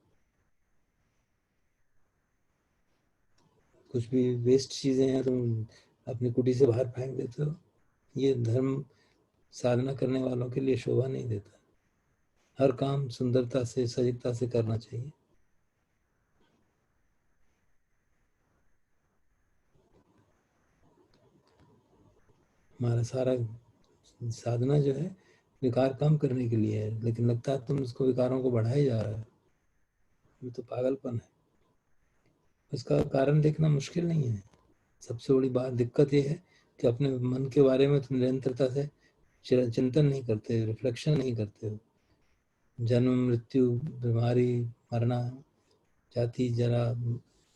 कुछ भी वेस्ट चीजें हैं तुम अपनी कुटी से बाहर फेंक देते हो। ये धर्म साधना करने वालों के लिए शोभा नहीं देता। हर काम सुंदरता से, सजगता से करना चाहिए। हमारा सारा साधना जो है विकार कम करने के लिए है, लेकिन लगता है तुम उसको विकारों को बढ़ाए जा रहा है। ये तो पागलपन है। इसका कारण देखना मुश्किल नहीं है। सबसे बड़ी बात दिक्कत ये है कि अपने मन के बारे में तुम निरंतरता से चिंतन नहीं करते, रिफ्लेक्शन नहीं करते हो। जन्म, मृत्यु, बीमारी, मरना, जाति, जरा,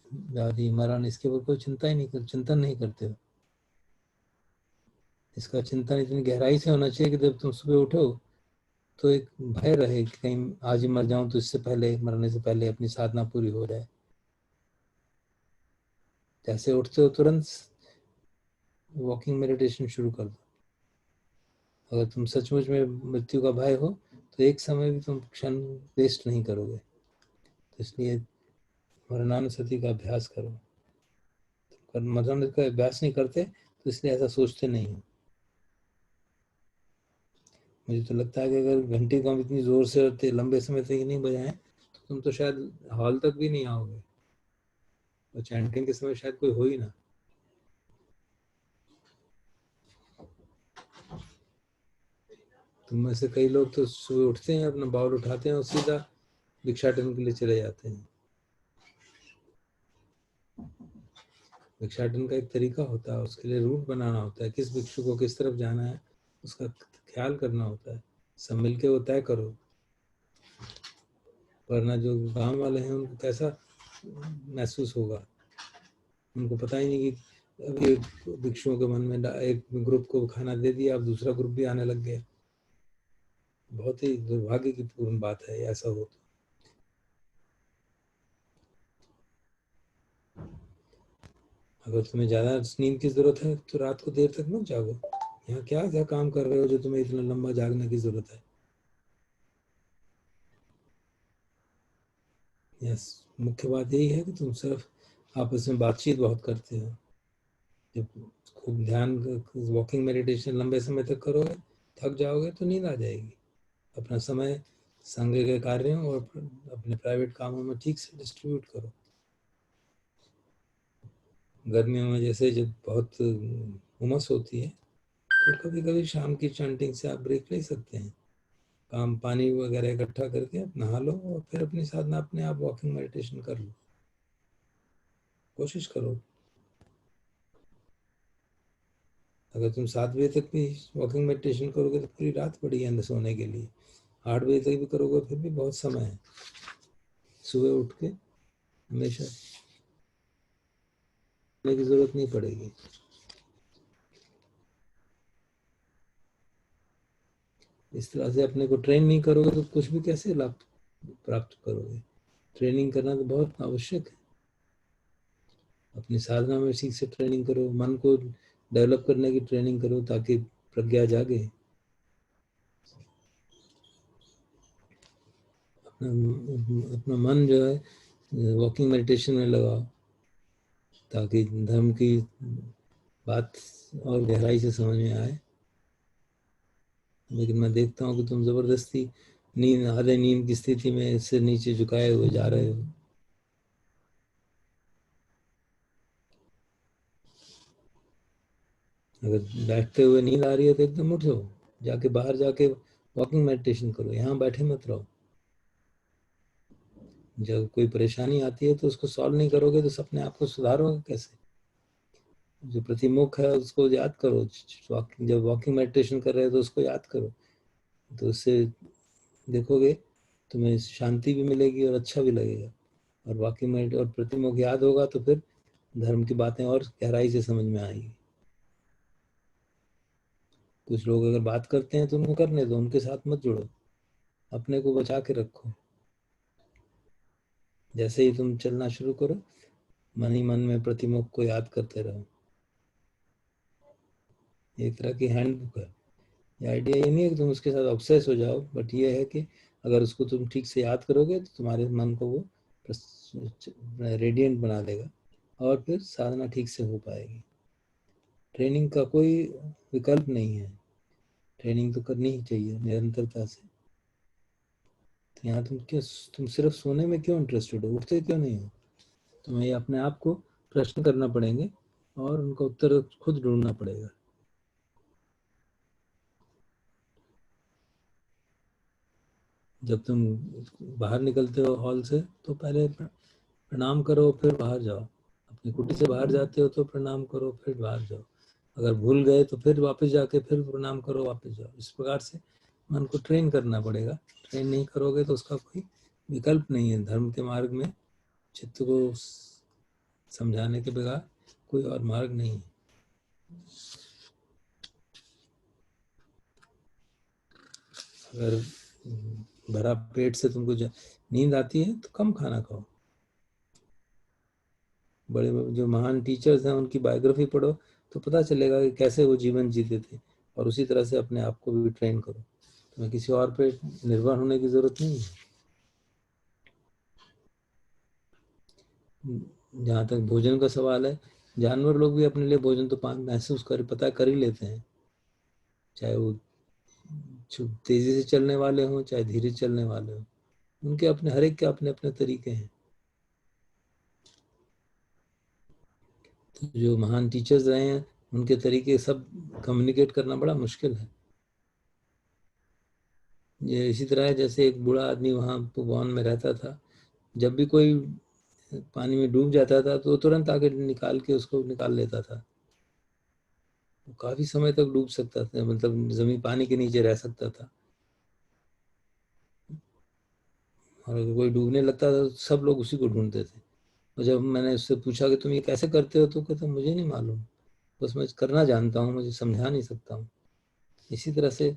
व्याधि, मरण, इसके ऊपर कोई चिंतन नहीं करते हो। इसका चिंतन इतनी गहराई से होना चाहिए कि जब तुम सुबह उठो तो एक भय रहे कि कहीं आज ही मर जाऊं तो इससे पहले, मरने से पहले अपनी साधना पूरी हो जाए। जैसे उठते हो तुरंत वॉकिंग मेडिटेशन शुरू कर दो। अगर तुम सचमुच में मृत्यु का भय हो तो एक समय भी तुम क्षण वेस्ट नहीं करोगे। तो इसलिए मरणानुसति का अभ्यास करो। मरणानुसति का अभ्यास नहीं करते तो इसलिए ऐसा सोचते नहीं हो। मुझे तो लगता है कि अगर घंटी को हम इतनी जोर से लंबे समय तक नहीं बजाएं तो तुम तो शायद हॉल तक भी नहीं आओगे, और चैंटिंग के समय शायद कोई हो ही ना। तुम में से कई लोग तो सुबह उठते हैं, अपना बाउल उठाते हैं और सीधा भिक्षाटन के लिए चले जाते हैं। भिक्षाटन का एक तरीका होता है, उसके लिए रूट बनाना होता है, किस भिक्षु को किस तरफ जाना है उसका ख्याल करना होता है। सब मिलके वो तय करो, वरना जो गांव वाले हैं उनको कैसा महसूस होगा। उनको पता ही नहीं कि अभी भिक्षुओं के मन में एक ग्रुप को खाना दे दिया, अब दूसरा ग्रुप भी आने लग गया। बहुत ही दुर्भाग्य की पूर्ण बात है ऐसा हो तो। अगर तुम्हें ज्यादा नींद की जरूरत है तो रात को देर तक मत जागो। यहाँ क्या क्या काम कर रहे हो जो तुम्हें इतना लंबा जागने की जरूरत है। यस, मुख्य बात यही है कि तुम सिर्फ आपस में बातचीत बहुत करते हो। जब खूब ध्यान, वॉकिंग मेडिटेशन लंबे समय तक करोगे, थक जाओगे तो नींद आ जाएगी। अपना समय संघ के कार्यों और अपने प्राइवेट कामों में ठीक से डिस्ट्रीब्यूट करो। गर्मियों में जैसे जब बहुत उमस होती है तो कभी कभी शाम की चैंटिंग से आप ब्रेक ले सकते हैं। काम, पानी वगैरह इकट्ठा करके नहा लो और फिर अपनी साधना अपने आप वॉकिंग मेडिटेशन कर लो। कोशिश करो। अगर तुम 7 बजे तक भी वॉकिंग मेडिटेशन करोगे तो पूरी रात पड़ी है सोने के लिए। 8 बजे तक भी करोगे फिर भी बहुत समय है। सुबह उठ के हमेशा की जरूरत नहीं पड़ेगी। इस तरह से अपने को ट्रेन नहीं करोगे तो कुछ भी कैसे लाभ प्राप्त करोगे। ट्रेनिंग करना तो बहुत आवश्यक है। अपनी साधना में ठीक से ट्रेनिंग करो, मन को डेवलप करने की ट्रेनिंग करो ताकि प्रज्ञा जागे। अपना मन जो है वॉकिंग मेडिटेशन में लगाओ ताकि धर्म की बात और गहराई से समझ में आए। लेकिन मैं देखता हूँ कि तुम जबरदस्ती नींद, आधे नींद की स्थिति में सिर नीचे झुकाए हुए जा रहे हो। अगर बैठते हुए नींद आ रही है तो एकदम उठो, जाके बाहर जाके वॉकिंग मेडिटेशन करो, यहाँ बैठे मत रहो। जब कोई परेशानी आती है तो उसको सॉल्व नहीं करोगे तो अपने आप को सुधारोगे कैसे। जो प्रतिमुख है उसको याद करो। जब वॉकिंग मेडिटेशन कर रहे हो तो उसको याद करो, तो उससे देखोगे तुम्हें शांति भी मिलेगी और अच्छा भी लगेगा। और वॉकिंग मेडिटेशन और प्रतिमुख याद होगा तो फिर धर्म की बातें और गहराई से समझ में आएगी। कुछ लोग अगर बात करते हैं तो उनको करने दो, उनके साथ मत जुड़ो, अपने को बचा के रखो। जैसे ही तुम चलना शुरू करो, मन ही मन में प्रतिमुख को याद करते रहो। एक तरह की हैंडबुक है। ये आइडिया ये नहीं है कि तुम उसके साथ ऑब्सेस हो जाओ, बट ये है कि अगर उसको तुम ठीक से याद करोगे तो तुम्हारे मन को वो रेडिएंट बना देगा और फिर साधना ठीक से हो पाएगी। ट्रेनिंग का कोई विकल्प नहीं है। ट्रेनिंग तो करनी ही चाहिए निरंतरता से। तो यहाँ तुम सिर्फ सोने में क्यों इंटरेस्टेड हो, उठते क्यों नहीं हो? तुम्हें अपने आप को प्रश्न करना पड़ेंगे और उनका उत्तर खुद ढूंढना पड़ेगा। जब तुम बाहर निकलते हो हॉल से तो पहले प्रणाम करो, फिर बाहर जाओ। अपनी कुटी से बाहर जाते हो तो प्रणाम करो, फिर बाहर जाओ। अगर भूल गए तो फिर वापस जाके फिर प्रणाम करो, वापस जाओ। इस प्रकार से मन को ट्रेन करना पड़ेगा। ट्रेन नहीं करोगे तो उसका कोई विकल्प नहीं है। धर्म के मार्ग में चित्त को समझाने के बगैर कोई और मार्ग नहीं है। अगर भरा पेट से तुमको नींद आती है तो कम खाना खाओ। बड़े जो महान टीचर्स हैं उनकी बायोग्राफी पढ़ो तो पता चलेगा कि कैसे वो जीवन जीते थे, और उसी तरह से अपने आप को भी ट्रेन करो। तुम्हें किसी और पे निर्भर होने की जरूरत नहीं है। जहाँ तक भोजन का सवाल है, जानवर लोग भी अपने लिए भोजन तो महसूस कर ही लेते हैं, चाहे वो तेजी से चलने वाले हों चाहे धीरे चलने वाले हों। उनके अपने हर एक के अपने अपने तरीके हैं। तो जो महान टीचर्स रहे हैं उनके तरीके सब कम्युनिकेट करना बड़ा मुश्किल है। ये इसी तरह है जैसे एक बूढ़ा आदमी वहाँ पुगवान में रहता था, जब भी कोई पानी में डूब जाता था तो तुरंत आके निकाल के उसको निकाल लेता था। वो काफी समय तक डूब सकता था, मतलब जमीन पानी के नीचे रह सकता था। और अगर कोई डूबने लगता था तो सब लोग उसी को ढूंढते थे। और जब मैंने उससे पूछा कि तुम ये कैसे करते हो तो कहता मुझे नहीं मालूम, बस मैं करना जानता हूँ, मुझे समझा नहीं सकता हूँ। इसी तरह से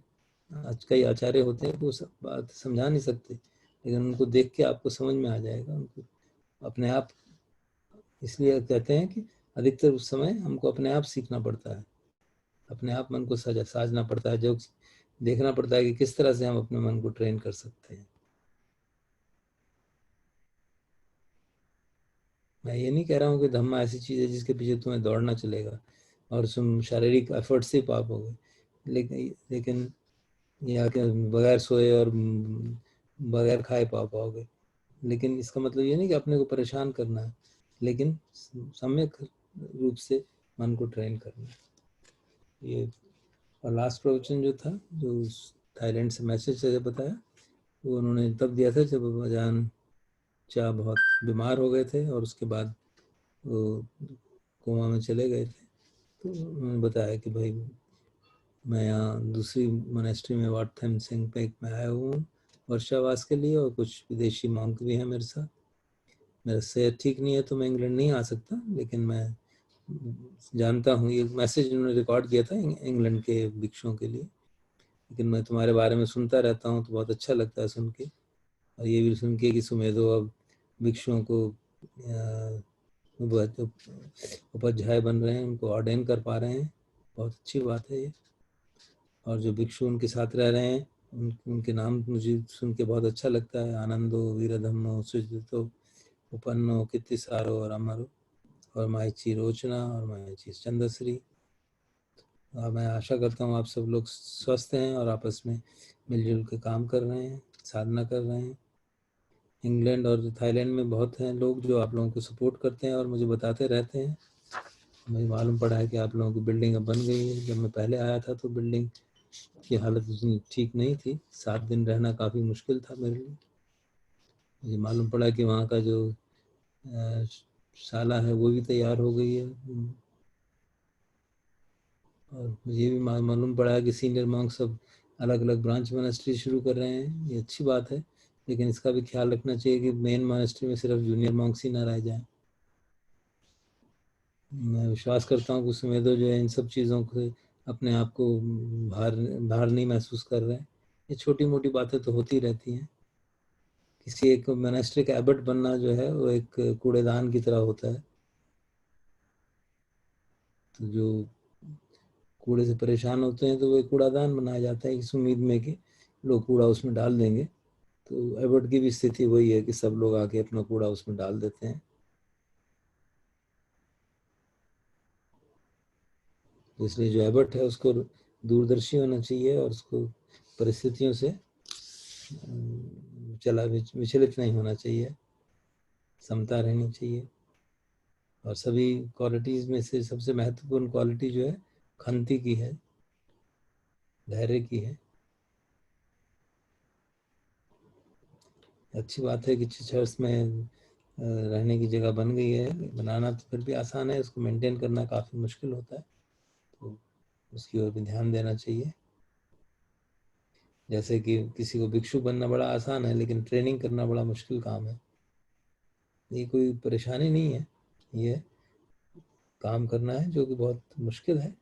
आज कई आचार्य होते हैं वो सब बात समझा नहीं सकते, लेकिन उनको देख के आपको समझ में आ जाएगा। उनको अपने आप, इसलिए कहते हैं कि अधिकतर उस समय हमको अपने आप सीखना पड़ता है, अपने आप मन को साजना पड़ता है, जो देखना पड़ता है कि किस तरह से हम अपने मन को ट्रेन कर सकते हैं। मैं ये नहीं कह रहा हूँ कि धम्मा ऐसी चीज़ है जिसके पीछे तुम्हें दौड़ना चलेगा और तुम शारीरिक एफर्ट से पा पाओगे, लेकिन या कि बगैर सोए और बगैर खाए पा पाओगे। लेकिन इसका मतलब ये नहीं कि अपने को परेशान करना है, लेकिन सम्यक रूप से मन को ट्रेन करना है। ये और लास्ट प्रवचन जो था, जो थाईलैंड से मैसेज से बताया, वो उन्होंने तब दिया था जब अजान चा बहुत बीमार हो गए थे और उसके बाद वो कोमा में चले गए थे। तो उन्होंने बताया कि भाई मैं यहाँ दूसरी मोनेस्ट्री में वाटथम सिंह पेक में आया हूँ वर्षावास के लिए, और कुछ विदेशी मॉन्क भी हैं मेरे साथ। मेरा सेहत ठीक नहीं है तो मैं इंग्लैंड नहीं आ सकता, लेकिन मैं जानता हूँ, ये मैसेज उन्होंने रिकॉर्ड किया था इंग्लैंड के भिक्षुओं के लिए, लेकिन मैं तुम्हारे बारे में सुनता रहता हूँ तो बहुत अच्छा लगता है सुन के। और ये भी सुन के कि सुमेधो अब भिक्षुओं को उपाध्याय बन रहे हैं, उनको ऑर्डेन कर पा रहे हैं, बहुत अच्छी बात है ये। और जो भिक्षु उनके साथ रह रहे हैं उनके नाम मुझे सुन के बहुत अच्छा लगता है। आनंदो, वीरधम्मो, सुजितो, उपन्नो, कीर्तिसारो और अमरो, और मायची रोचना और मायची चंद्रश्री। मैं आशा करता हूँ आप सब लोग स्वस्थ हैं और आपस में मिलजुल के काम कर रहे हैं, साधना कर रहे हैं। इंग्लैंड और थाईलैंड में बहुत हैं लोग जो आप लोगों को सपोर्ट करते हैं और मुझे बताते रहते हैं। मुझे मालूम पड़ा है कि आप लोगों की बिल्डिंग अब बन गई है। जब मैं पहले आया था तो बिल्डिंग की हालत उतनी ठीक नहीं थी, 7 दिन रहना काफ़ी मुश्किल था मेरे लिए। मुझे मालूम पड़ा कि वहाँ का जो शाला है वो भी तैयार हो गई है, और मुझे भी मालूम पड़ा कि सीनियर मॉन्क सब अलग अलग ब्रांच मोनेस्ट्री शुरू कर रहे हैं। ये अच्छी बात है, लेकिन इसका भी ख्याल रखना चाहिए कि मेन मोनेस्ट्री में सिर्फ जूनियर मॉन्क्स ही ना रह जाएं। मैं विश्वास करता हूँ कि सुमेधो जो है इन सब चीज़ों को अपने आप को भार नहीं महसूस कर रहे हैं। ये छोटी मोटी बातें तो होती रहती हैं। किसी एक मोनेस्ट्री का एबट बनना जो है वो एक कूड़ेदान की तरह होता है। तो जो कूड़े से परेशान होते हैं तो वो एक कूड़ादान बनाया जाता है इस उम्मीद में कि लोग कूड़ा उसमें डाल देंगे। तो एबट की भी स्थिति वही है कि सब लोग आके अपना कूड़ा उसमें डाल देते हैं। इसलिए जो एबट है उसको दूरदर्शी होना चाहिए और उसको परिस्थितियों से विचलित नहीं होना चाहिए, समता रहनी चाहिए। और सभी क्वालिटीज में से सबसे महत्वपूर्ण क्वालिटी जो है खंती की है, धैर्य की है। अच्छी बात है कि चिचर्स में रहने की जगह बन गई है। बनाना तो फिर भी आसान है, उसको मेंटेन करना काफ़ी मुश्किल होता है, तो उसकी ओर भी ध्यान देना चाहिए। जैसे कि किसी को भिक्षु बनना बड़ा आसान है, लेकिन ट्रेनिंग करना बड़ा मुश्किल काम है। ये कोई परेशानी नहीं है, ये काम करना है जो कि बहुत मुश्किल है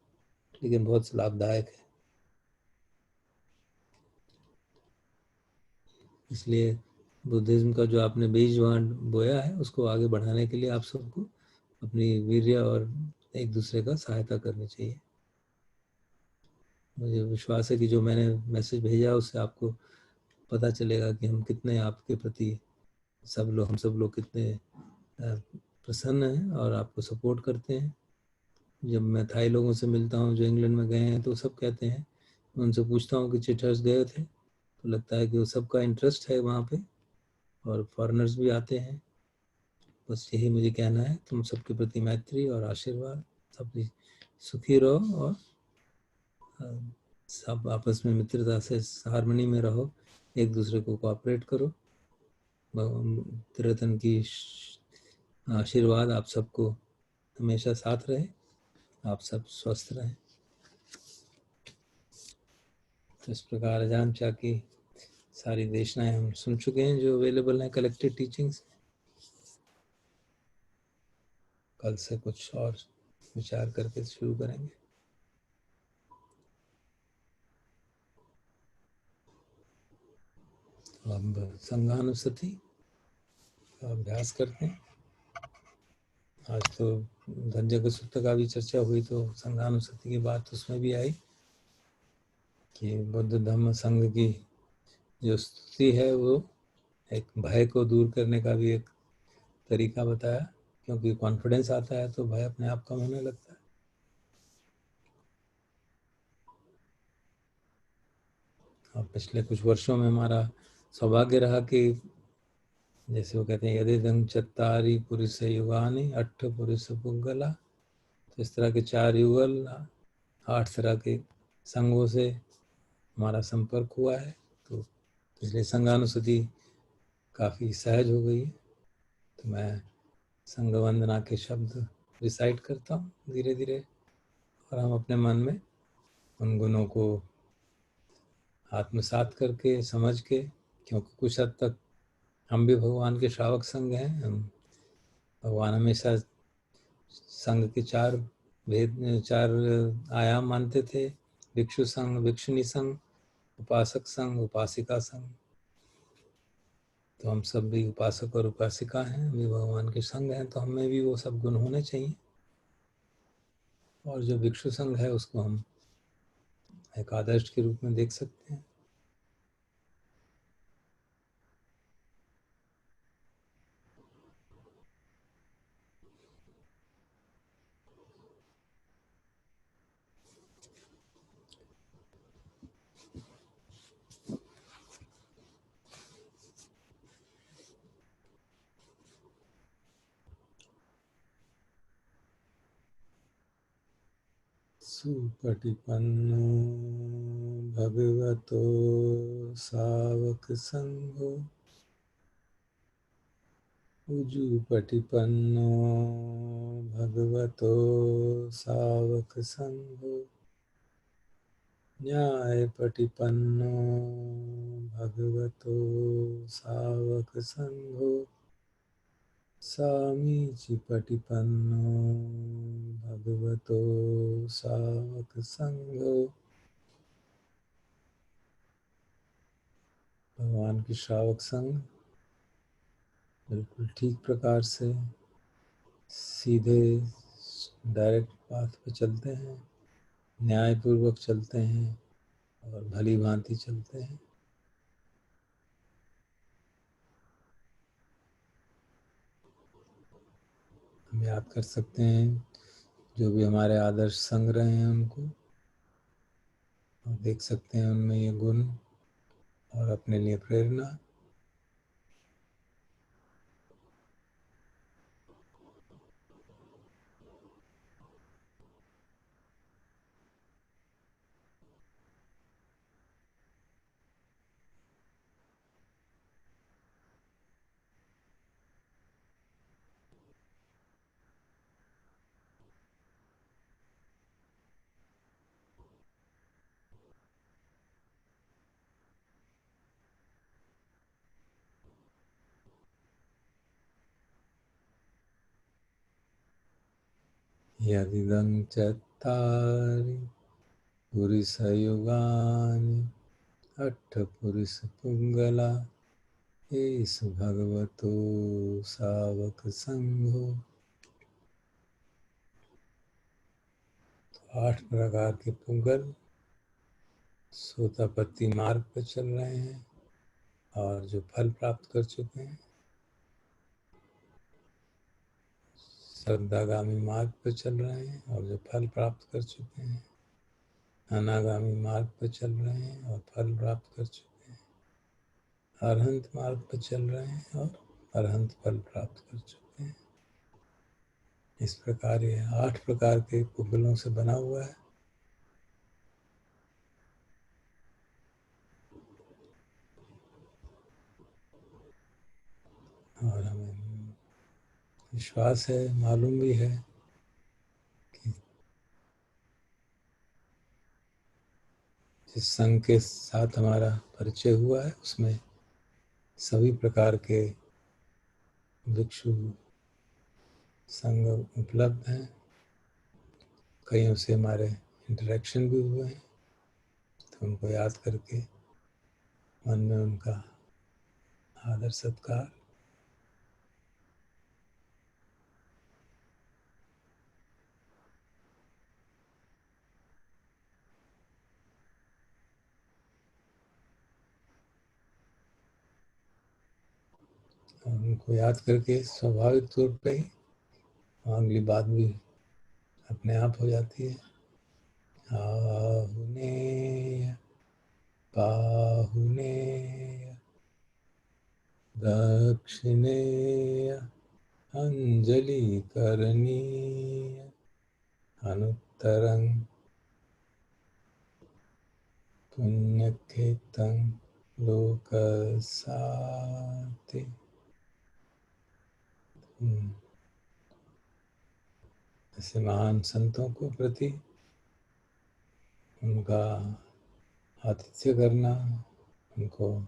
लेकिन बहुत लाभदायक है। इसलिए बुद्धिज्म का जो आपने बीज वहाँ बोया है, उसको आगे बढ़ाने के लिए आप सबको अपनी वीर्य और एक दूसरे का सहायता करनी चाहिए। मुझे विश्वास है कि जो मैंने मैसेज भेजा उससे आपको पता चलेगा कि हम कितने आपके प्रति हम सब लोग कितने प्रसन्न हैं और आपको सपोर्ट करते हैं। जब मैं थाई लोगों से मिलता हूँ जो इंग्लैंड में गए हैं, तो सब कहते हैं, उनसे पूछता हूँ कि चिटर्स गए थे, तो लगता है कि वो सबका इंटरेस्ट है वहाँ पे और फॉरेनर्स भी आते हैं। बस यही मुझे कहना है, तुम सबके प्रति मैत्री और आशीर्वाद, सब सुखी रहो और सब आपस में मित्रता से हार्मनी में रहो, एक दूसरे को कोऑपरेट करो। त्रिरत्न की आशीर्वाद आप सबको हमेशा साथ रहे, आप सब स्वस्थ रहें। तो इस प्रकार अजान चा की सारी देशनाएं हम सुन चुके हैं जो अवेलेबल हैं कलेक्टेड टीचिंग्स। कल से कुछ और विचार करके शुरू करेंगे। अब संघानुसति का अभ्यास करते हैं। आज तो धनजग सूत्र का भी चर्चा हुई, तो संघानुसति की बात उसमें भी आई कि बुद्ध धम्म संघ की जो स्तुति है वो एक भय को दूर करने का भी एक तरीका बताया, क्योंकि कॉन्फिडेंस आता है तो भय अपने आप कम होने लगता है। और पिछले कुछ वर्षों में हमारा सौभाग्य रहा कि जैसे वो कहते हैं यदिदं चत्तारि पुरुष युगानि अट्ठ पुरुष पुग्गला, तो इस तरह के 4 युगल 8 तरह के संघों से हमारा संपर्क हुआ है, तो इसलिए संघानुसति काफ़ी सहज हो गई है। तो मैं संघ वंदना के शब्द रिसाइट करता हूँ धीरे धीरे, और हम अपने मन में उन गुणों को आत्मसात करके समझ के, क्योंकि कुछ हद तक हम भी भगवान के श्रावक संघ हैं। हम भगवान हमेशा संघ के 4 आयाम मानते थे, भिक्षु संघ, भिक्षुणी संघ, उपासक संघ, उपासिका संघ। तो हम सब भी उपासक और उपासिका हैं, हम भी भगवान के संघ हैं, तो हमें भी वो सब गुण होने चाहिए। और जो भिक्षु संघ है उसको हम एक आदर्श के रूप में देख सकते हैं। सुपटिपन्नो भगवतो सावक संघो उजुपटिपन्नो भगवतो सावक संघो न्यायपटिपन्नो भगवतो सावक संघो सामीचिपटिपन्नो भगवतो सावक संघो। भगवान की श्रावक संघ बिल्कुल ठीक प्रकार से सीधे डायरेक्ट पाथ पे चलते हैं, न्यायपूर्वक चलते हैं और भली भांति चलते हैं। हम याद कर सकते हैं जो भी हमारे आदर्श संग रहे हैं उनको, और देख सकते हैं उनमें ये गुण और अपने लिए प्रेरणा। यदिदं चत्तारि पुरुषयुगानि अट्ठपुरुषपुङ्गला येषु भगवतो सावकसङ्घो। 8 प्रकार के पुंगल सोतापत्ति मार्ग पर चल रहे हैं और जो फल प्राप्त कर चुके हैं, श्रद्धागामी मार्ग पर चल रहे हैं और जो फल प्राप्त कर चुके हैं, अनागामी मार्ग पर चल रहे हैं और फल प्राप्त कर चुके हैं, अरहंत मार्ग पर चल रहे हैं और अरहंत फल प्राप्त कर चुके हैं। इस प्रकार ये 8 प्रकार के पुंगलों से बना हुआ है। और हमें विश्वास है, मालूम भी है कि जिस संघ के साथ हमारा परिचय हुआ है उसमें सभी प्रकार के भिक्षु संघ उपलब्ध हैं। कईयों से हमारे इंटरेक्शन भी हुए हैं, तो उनको याद करके मन में उनका आदर सत्कार। और उनको याद करके स्वाभाविक तौर पे ही अगली बात भी अपने आप हो जाती है। आहुनेय पाहुनेय दक्षिणेय अंजलि करणीय अनुत्तरं पुण्यखेतं लोकसाति। ऐसे महान संतों को प्रति उनका आतिथ्य करना, उनको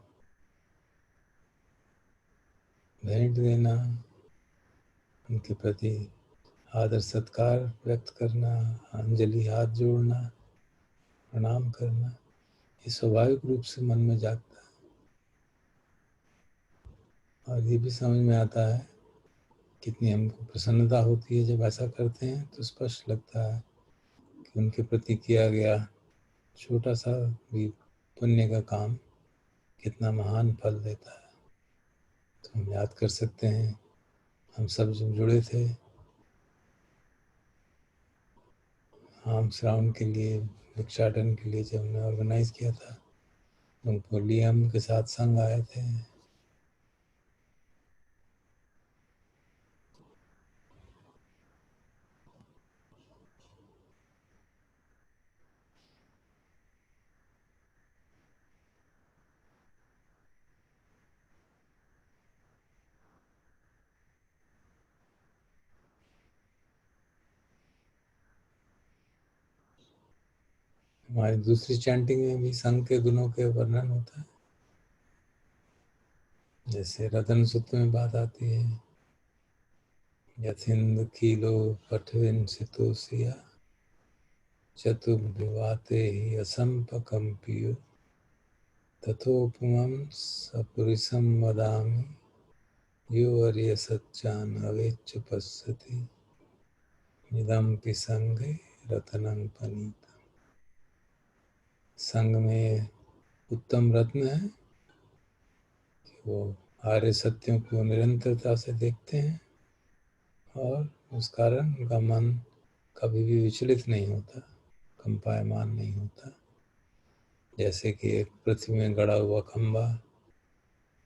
भेंट देना, उनके प्रति आदर सत्कार व्यक्त करना, अंजलि हाथ जोड़ना, प्रणाम करना, ये स्वाभाविक रूप से मन में जागता है। और ये भी समझ में आता है कितनी हमको प्रसन्नता होती है जब ऐसा करते हैं, तो स्पष्ट लगता है कि उनके प्रति किया गया छोटा सा भी पुण्य का काम कितना महान फल देता है। तो हम याद कर सकते हैं, हम सब जब जुड़े थे आम श्रावण के लिए, भिक्षाटन के लिए, जब हमने ऑर्गेनाइज किया था, तो लियम के साथ संग आए थे। हमारी दूसरी चैंटिंग में भी संघ के गुणों के वर्णन होता है। जैसे रतन सूत्र में बात आती है, यथिंद कीलो पठविन सितोसिया चतुर्विवाते ही असंपकंपियो तथोपमं सपुरुषं वदामि यो अर्य सच्चान अवेच्च पश्यति इदम्पि संघे रत्नं पनीत। संघ में उत्तम रत्न है कि वो आर्य सत्यों को निरंतरता से देखते हैं और उस कारण उनका मन कभी भी विचलित नहीं होता, कंपायमान नहीं होता। जैसे कि एक पृथ्वी में गड़ा हुआ खंबा,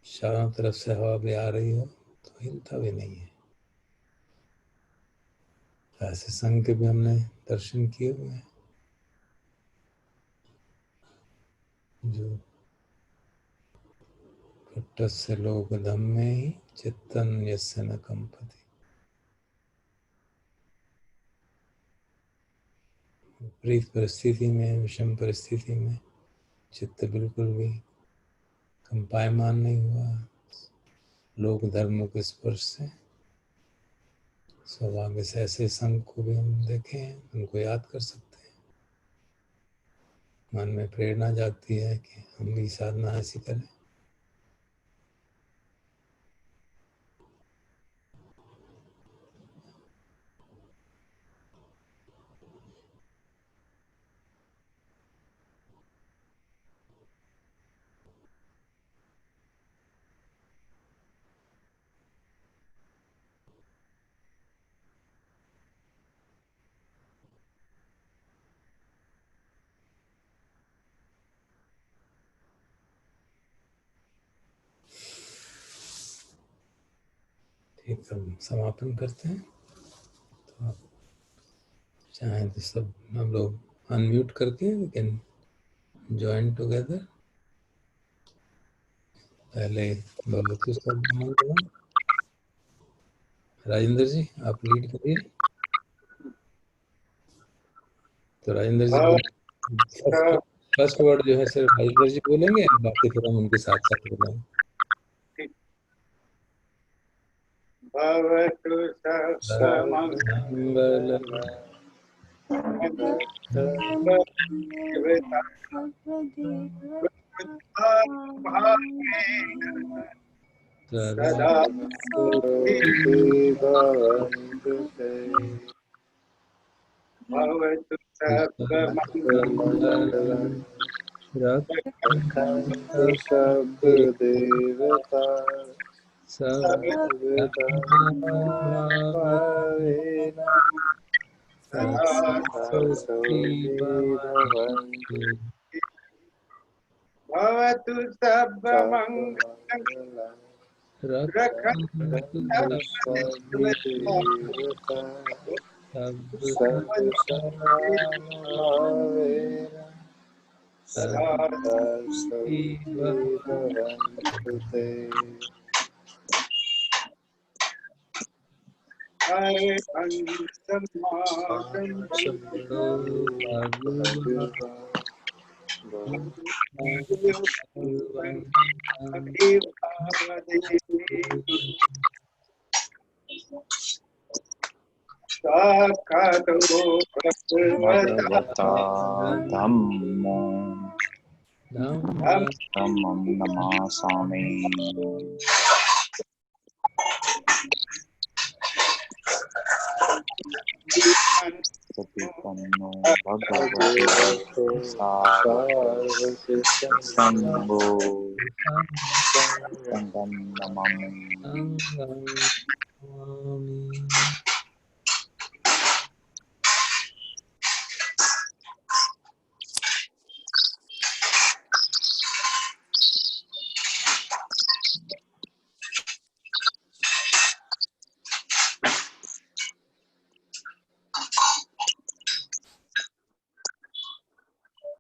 चारों तरफ से हवा भी आ रही हो तो हिलता भी नहीं है। ऐसे संघ के भी हमने दर्शन किए हुए हैं, जो कुट्टस्य लोक धम्मे चित्तन यस्य न कंपति। विपरीत परिस्थिति में, विषम परिस्थिति में चित्त बिल्कुल भी कंपायमान नहीं हुआ लोक धर्म के स्पर्श से। सौभाग्य से ऐसे संघ को भी हम देखे हैं, उनको याद कर सकते हैं। मन में प्रेरणा जागती है कि हम भी साधना ऐसी करें। ठीक, हम समापन करते हैं। तो आप चाहें तो सब हम लोग अनम्यूट करके वी कैन ज्वाइन टुगेदर। पहले भगवती सब राजेंद्र जी आप लीड करिए। तो राजेंद्र जी फर्स्ट वर्ड जो है सिर्फ राजेंद्र जी बोलेंगे, बाकी फिर हम उनके साथ साथ बोलेंगे। भवतु मंगलम सदा भवतु सर्वमंगलम रक्षन्तु सब देवता सर्वधर्मभावेन सदा भवन्तु भवतु सर्वमंगलम रक्षन्तु सर्वधर्मभावेन सदा भवन्तु ते। हरे अंतमार्गं भगवता धम्मं नमामि। प्रतिपन्नो भगवतो साधुसंगो संघं नमामि।